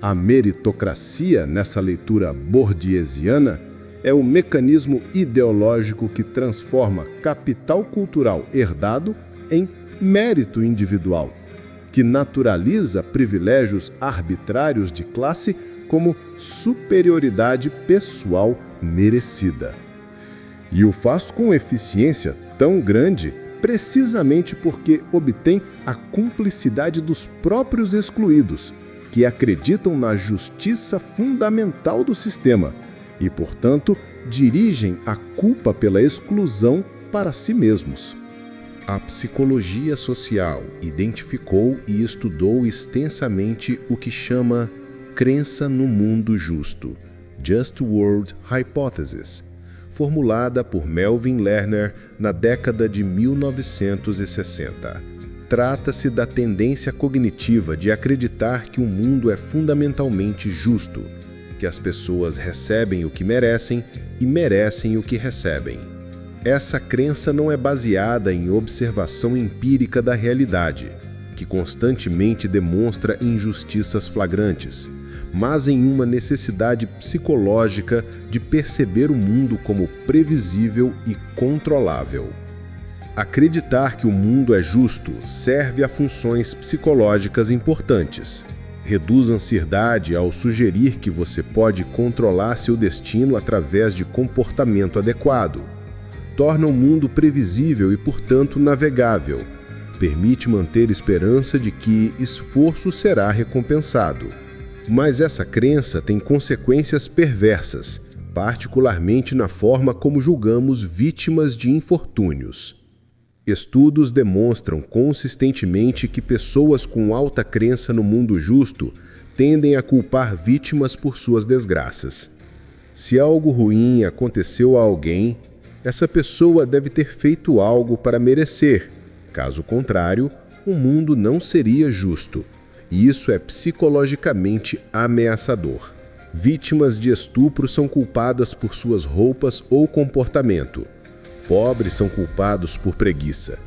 A meritocracia, nessa leitura bourdieusiana, é o mecanismo ideológico que transforma capital cultural herdado em mérito individual, que naturaliza privilégios arbitrários de classe como superioridade pessoal merecida. E o faz com eficiência tão grande precisamente porque obtém a cumplicidade dos próprios excluídos, que acreditam na justiça fundamental do sistema e, portanto, dirigem a culpa pela exclusão para si mesmos. A psicologia social identificou e estudou extensamente o que chama crença no mundo justo, Just World Hypothesis, formulada por Melvin Lerner na década de 1960. Trata-se da tendência cognitiva de acreditar que o mundo é fundamentalmente justo, que as pessoas recebem o que merecem e merecem o que recebem. Essa crença não é baseada em observação empírica da realidade, que constantemente demonstra injustiças flagrantes, mas em uma necessidade psicológica de perceber o mundo como previsível e controlável. Acreditar que o mundo é justo serve a funções psicológicas importantes. Reduz a ansiedade ao sugerir que você pode controlar seu destino através de comportamento adequado. Torna o mundo previsível e, portanto, navegável. Permite manter esperança de que esforço será recompensado. Mas essa crença tem consequências perversas, particularmente na forma como julgamos vítimas de infortúnios. Estudos demonstram consistentemente que pessoas com alta crença no mundo justo tendem a culpar vítimas por suas desgraças. Se algo ruim aconteceu a alguém, essa pessoa deve ter feito algo para merecer. Caso contrário, o mundo não seria justo. E isso é psicologicamente ameaçador. Vítimas de estupro são culpadas por suas roupas ou comportamento. Pobres são culpados por preguiça.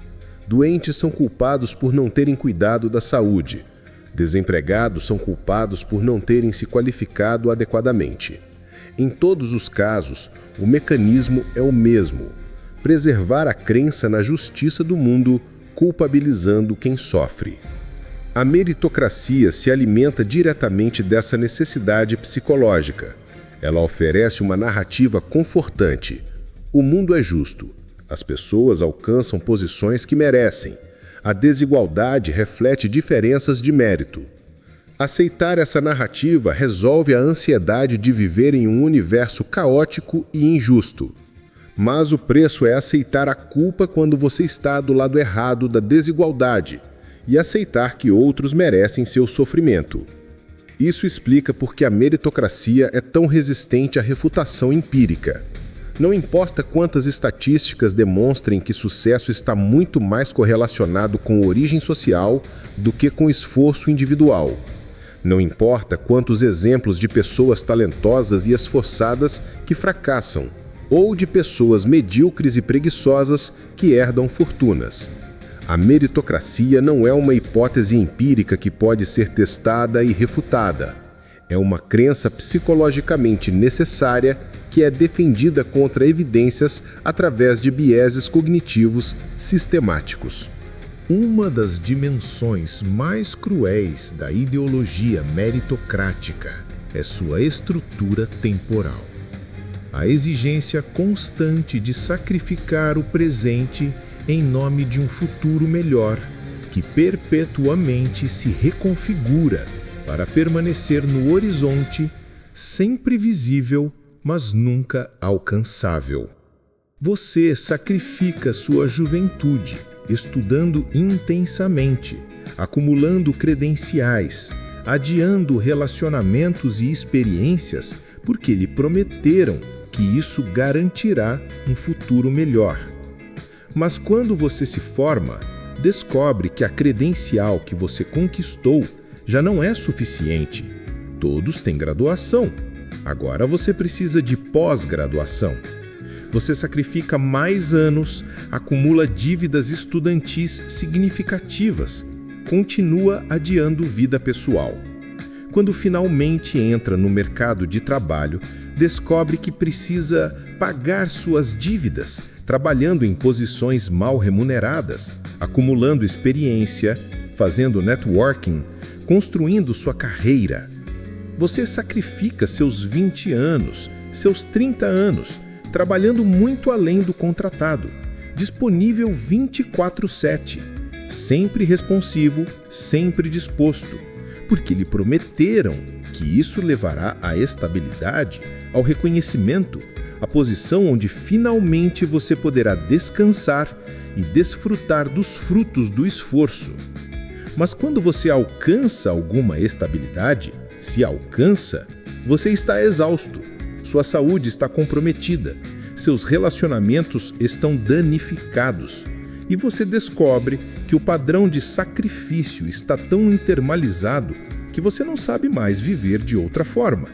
Doentes são culpados por não terem cuidado da saúde. Desempregados são culpados por não terem se qualificado adequadamente. Em todos os casos, o mecanismo é o mesmo: preservar a crença na justiça do mundo, culpabilizando quem sofre. A meritocracia se alimenta diretamente dessa necessidade psicológica. Ela oferece uma narrativa confortante. O mundo é justo. As pessoas alcançam posições que merecem. A desigualdade reflete diferenças de mérito. Aceitar essa narrativa resolve a ansiedade de viver em um universo caótico e injusto. Mas o preço é aceitar a culpa quando você está do lado errado da desigualdade e aceitar que outros merecem seu sofrimento. Isso explica por que a meritocracia é tão resistente à refutação empírica. Não importa quantas estatísticas demonstrem que sucesso está muito mais correlacionado com origem social do que com esforço individual. Não importa quantos exemplos de pessoas talentosas e esforçadas que fracassam, ou de pessoas medíocres e preguiçosas que herdam fortunas. A meritocracia não é uma hipótese empírica que pode ser testada e refutada. É uma crença psicologicamente necessária que é defendida contra evidências através de vieses cognitivos sistemáticos. Uma das dimensões mais cruéis da ideologia meritocrática é sua estrutura temporal. A exigência constante de sacrificar o presente em nome de um futuro melhor, que perpetuamente se reconfigura para permanecer no horizonte, sempre visível, mas nunca alcançável. Você sacrifica sua juventude, estudando intensamente, acumulando credenciais, adiando relacionamentos e experiências porque lhe prometeram que isso garantirá um futuro melhor. Mas quando você se forma, descobre que a credencial que você conquistou já não é suficiente. Todos têm graduação. Agora você precisa de pós-graduação. Você sacrifica mais anos, acumula dívidas estudantis significativas, continua adiando vida pessoal. Quando finalmente entra no mercado de trabalho, descobre que precisa pagar suas dívidas, trabalhando em posições mal remuneradas, acumulando experiência, fazendo networking, construindo sua carreira. Você sacrifica seus 20 anos, seus 30 anos, trabalhando muito além do contratado, disponível 24/7, sempre responsivo, sempre disposto, porque lhe prometeram que isso levará à estabilidade, ao reconhecimento, à posição onde finalmente você poderá descansar e desfrutar dos frutos do esforço. Mas quando você alcança alguma estabilidade, se alcança, você está exausto, sua saúde está comprometida, seus relacionamentos estão danificados e você descobre que o padrão de sacrifício está tão internalizado que você não sabe mais viver de outra forma.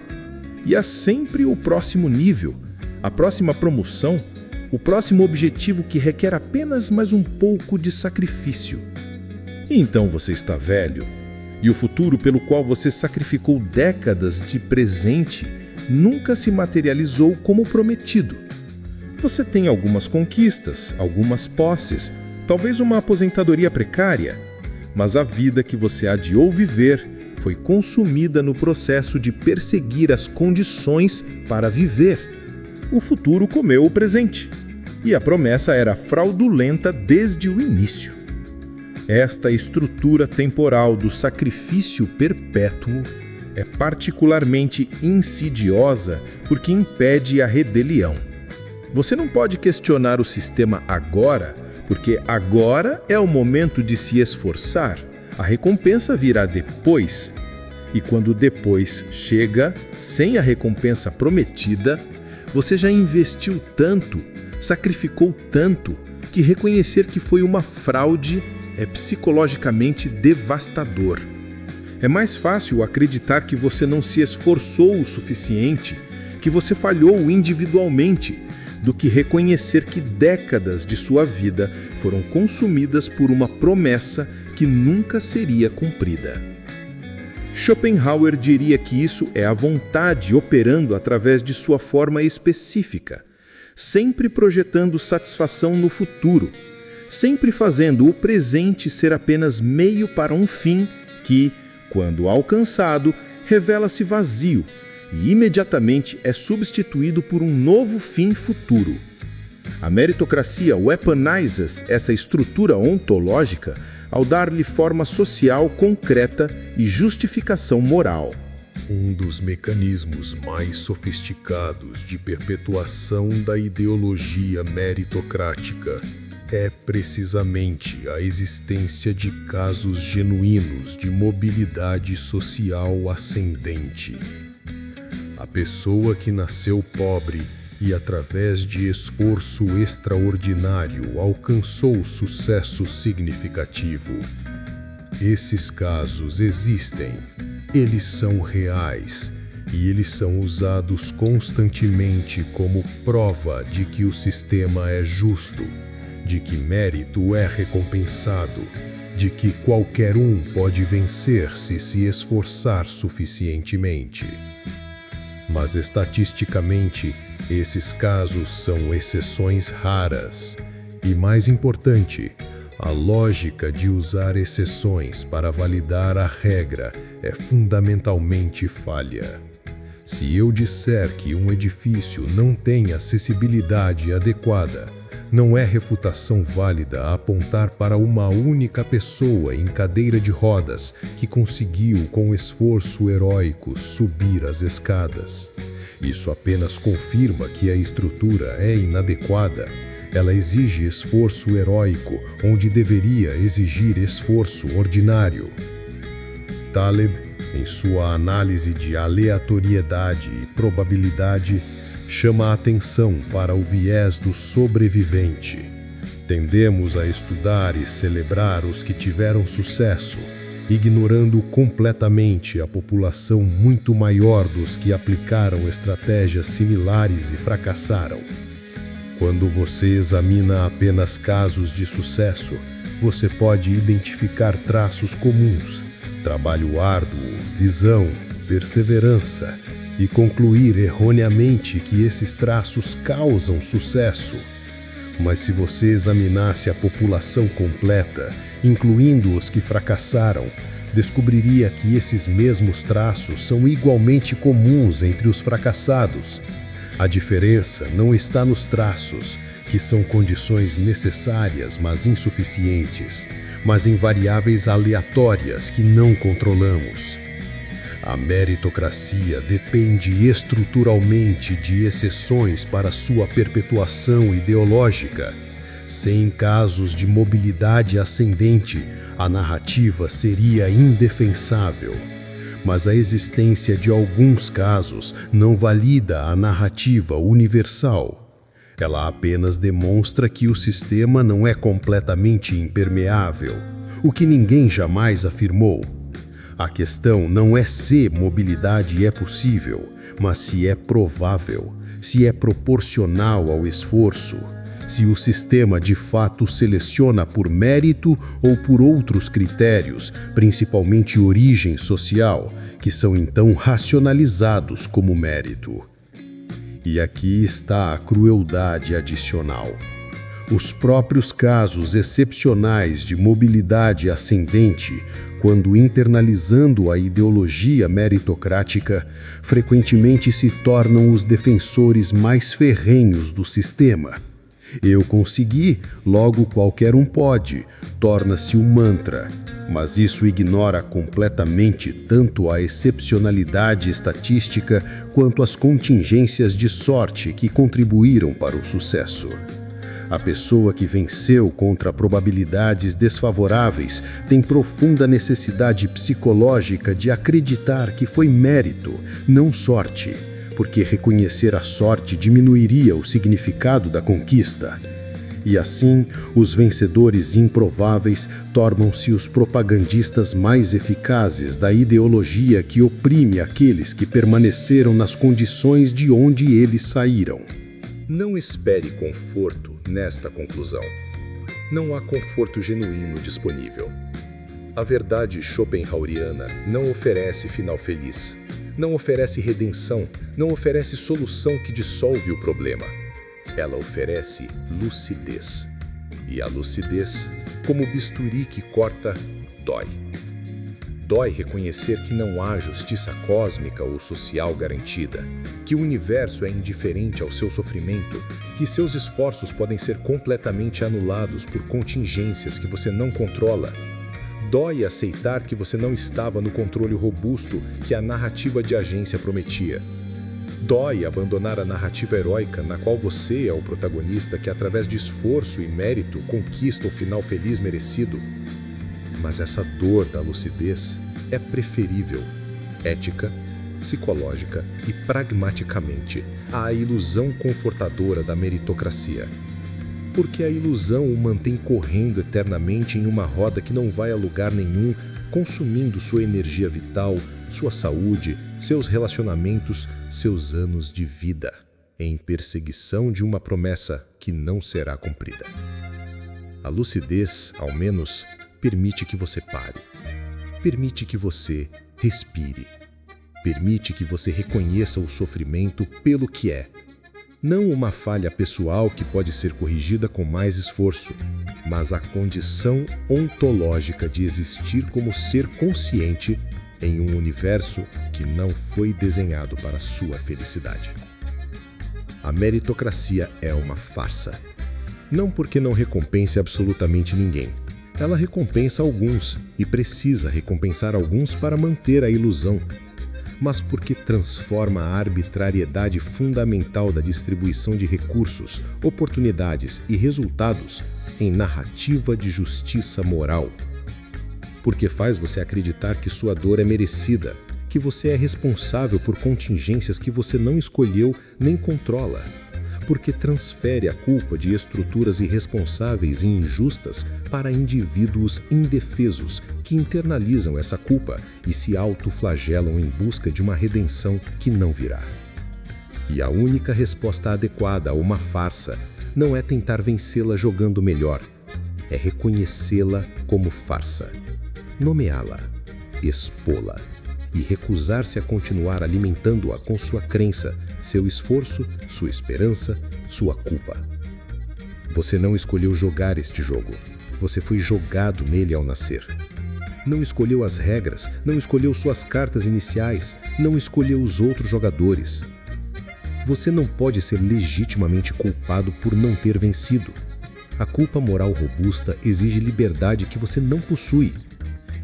E há sempre o próximo nível, a próxima promoção, o próximo objetivo que requer apenas mais um pouco de sacrifício. E então você está velho, e o futuro pelo qual você sacrificou décadas de presente nunca se materializou como prometido. Você tem algumas conquistas, algumas posses, talvez uma aposentadoria precária, mas a vida que você adiou viver foi consumida no processo de perseguir as condições para viver. O futuro comeu o presente, e a promessa era fraudulenta desde o início. Esta estrutura temporal do sacrifício perpétuo é particularmente insidiosa porque impede a rebelião. Você não pode questionar o sistema agora, porque agora é o momento de se esforçar. A recompensa virá depois. E quando depois chega, sem a recompensa prometida, você já investiu tanto, sacrificou tanto, que reconhecer que foi uma fraude é psicologicamente devastador. É mais fácil acreditar que você não se esforçou o suficiente, que você falhou individualmente, do que reconhecer que décadas de sua vida foram consumidas por uma promessa que nunca seria cumprida. Schopenhauer diria que isso é a vontade operando através de sua forma específica, sempre projetando satisfação no futuro, sempre fazendo o presente ser apenas meio para um fim que, quando alcançado, revela-se vazio e imediatamente é substituído por um novo fim futuro. A meritocracia weaponiza essa estrutura ontológica ao dar-lhe forma social concreta e justificação moral. Um dos mecanismos mais sofisticados de perpetuação da ideologia meritocrática é precisamente a existência de casos genuínos de mobilidade social ascendente. A pessoa que nasceu pobre e, através de esforço extraordinário, alcançou sucesso significativo. Esses casos existem, eles são reais e eles são usados constantemente como prova de que o sistema é justo, de que mérito é recompensado, de que qualquer um pode vencer se se esforçar suficientemente. Mas estatisticamente, esses casos são exceções raras. E mais importante, a lógica de usar exceções para validar a regra é fundamentalmente falha. Se eu disser que um edifício não tem acessibilidade adequada, não é refutação válida apontar para uma única pessoa em cadeira de rodas que conseguiu, com esforço heróico, subir as escadas. Isso apenas confirma que a estrutura é inadequada. Ela exige esforço heróico, onde deveria exigir esforço ordinário. Taleb, em sua análise de aleatoriedade e probabilidade, chama a atenção para o viés do sobrevivente. Tendemos a estudar e celebrar os que tiveram sucesso, ignorando completamente a população muito maior dos que aplicaram estratégias similares e fracassaram. Quando você examina apenas casos de sucesso, você pode identificar traços comuns, trabalho árduo, visão, perseverança, e concluir erroneamente que esses traços causam sucesso. Mas se você examinasse a população completa, incluindo os que fracassaram, descobriria que esses mesmos traços são igualmente comuns entre os fracassados. A diferença não está nos traços, que são condições necessárias, mas insuficientes, mas em variáveis aleatórias que não controlamos. A meritocracia depende estruturalmente de exceções para sua perpetuação ideológica. Sem casos de mobilidade ascendente, a narrativa seria indefensável. Mas a existência de alguns casos não valida a narrativa universal. Ela apenas demonstra que o sistema não é completamente impermeável, o que ninguém jamais afirmou. A questão não é se mobilidade é possível, mas se é provável, se é proporcional ao esforço, se o sistema de fato seleciona por mérito ou por outros critérios, principalmente origem social, que são então racionalizados como mérito. E aqui está a crueldade adicional. Os próprios casos excepcionais de mobilidade ascendente, quando internalizando a ideologia meritocrática, frequentemente se tornam os defensores mais ferrenhos do sistema. Eu consegui, logo qualquer um pode, torna-se um mantra, mas isso ignora completamente tanto a excepcionalidade estatística quanto as contingências de sorte que contribuíram para o sucesso. A pessoa que venceu contra probabilidades desfavoráveis tem profunda necessidade psicológica de acreditar que foi mérito, não sorte, porque reconhecer a sorte diminuiria o significado da conquista. E assim, os vencedores improváveis tornam-se os propagandistas mais eficazes da ideologia que oprime aqueles que permaneceram nas condições de onde eles saíram. Não espere conforto nesta conclusão. Não há conforto genuíno disponível. A verdade schopenhaueriana não oferece final feliz. Não oferece redenção, não oferece solução que dissolve o problema. Ela oferece lucidez. E a lucidez, como bisturi que corta, dói. Dói reconhecer que não há justiça cósmica ou social garantida, que o universo é indiferente ao seu sofrimento, que seus esforços podem ser completamente anulados por contingências que você não controla. Dói aceitar que você não estava no controle robusto que a narrativa de agência prometia. Dói abandonar a narrativa heróica na qual você é o protagonista que, através de esforço e mérito, conquista o final feliz merecido. Mas essa dor da lucidez é preferível, ética, psicológica e pragmaticamente, à ilusão confortadora da meritocracia. Porque a ilusão o mantém correndo eternamente em uma roda que não vai a lugar nenhum, consumindo sua energia vital, sua saúde, seus relacionamentos, seus anos de vida, em perseguição de uma promessa que não será cumprida. A lucidez, ao menos, permite que você pare. Permite que você respire. Permite que você reconheça o sofrimento pelo que é. Não uma falha pessoal que pode ser corrigida com mais esforço, mas a condição ontológica de existir como ser consciente em um universo que não foi desenhado para sua felicidade. A meritocracia é uma farsa. Não porque não recompense absolutamente ninguém. Ela recompensa alguns e precisa recompensar alguns para manter a ilusão, mas porque transforma a arbitrariedade fundamental da distribuição de recursos, oportunidades e resultados em narrativa de justiça moral. Porque faz você acreditar que sua dor é merecida, que você é responsável por contingências que você não escolheu nem controla. Porque transfere a culpa de estruturas irresponsáveis e injustas para indivíduos indefesos que internalizam essa culpa e se autoflagelam em busca de uma redenção que não virá. E a única resposta adequada a uma farsa não é tentar vencê-la jogando melhor, é reconhecê-la como farsa, nomeá-la, expô-la e recusar-se a continuar alimentando-a com sua crença, seu esforço, sua esperança, sua culpa. Você não escolheu jogar este jogo. Você foi jogado nele ao nascer. Não escolheu as regras, não escolheu suas cartas iniciais, não escolheu os outros jogadores. Você não pode ser legitimamente culpado por não ter vencido. A culpa moral robusta exige liberdade que você não possui.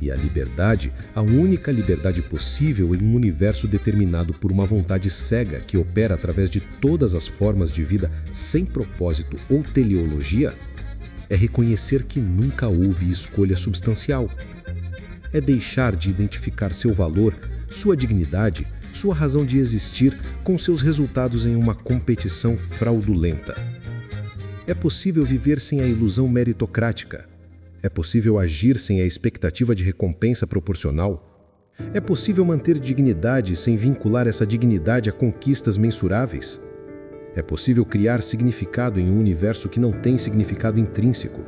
E a liberdade, a única liberdade possível em um universo determinado por uma vontade cega que opera através de todas as formas de vida sem propósito ou teleologia, é reconhecer que nunca houve escolha substancial. É deixar de identificar seu valor, sua dignidade, sua razão de existir com seus resultados em uma competição fraudulenta. É possível viver sem a ilusão meritocrática. É possível agir sem a expectativa de recompensa proporcional. É possível manter dignidade sem vincular essa dignidade a conquistas mensuráveis. É possível criar significado em um universo que não tem significado intrínseco.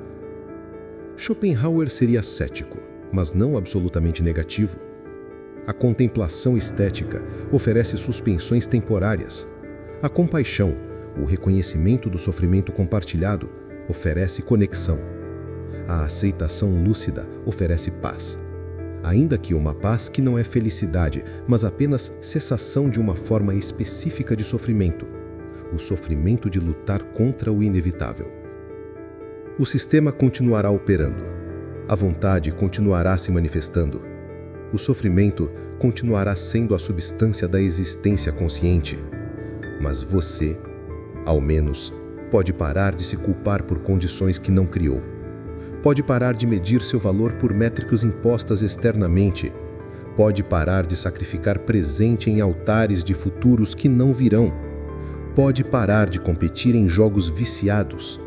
Schopenhauer seria cético, mas não absolutamente negativo. A contemplação estética oferece suspensões temporárias. A compaixão, o reconhecimento do sofrimento compartilhado, oferece conexão. A aceitação lúcida oferece paz. Ainda que uma paz que não é felicidade, mas apenas cessação de uma forma específica de sofrimento. O sofrimento de lutar contra o inevitável. O sistema continuará operando. A vontade continuará se manifestando. O sofrimento continuará sendo a substância da existência consciente. Mas você, ao menos, pode parar de se culpar por condições que não criou. Pode parar de medir seu valor por métricas impostas externamente. Pode parar de sacrificar presente em altares de futuros que não virão. Pode parar de competir em jogos viciados.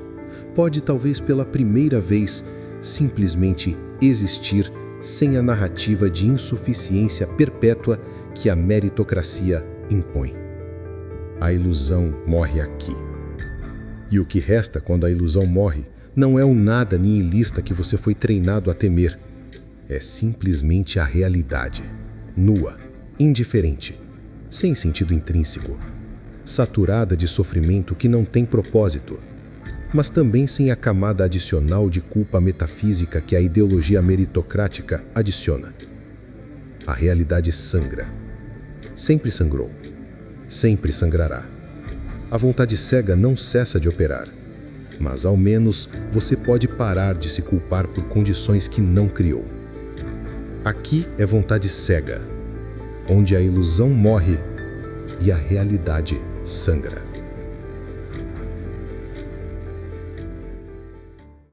Pode, talvez pela primeira vez, simplesmente existir sem a narrativa de insuficiência perpétua que a meritocracia impõe. A ilusão morre aqui. E o que resta quando a ilusão morre não é um nada nihilista que você foi treinado a temer. É simplesmente a realidade, nua, indiferente, sem sentido intrínseco, saturada de sofrimento que não tem propósito, mas também sem a camada adicional de culpa metafísica que a ideologia meritocrática adiciona. A realidade sangra. Sempre sangrou. Sempre sangrará. A vontade cega não cessa de operar, mas ao menos você pode parar de se culpar por condições que não criou. Aqui é vontade cega, onde a ilusão morre e a realidade sangra.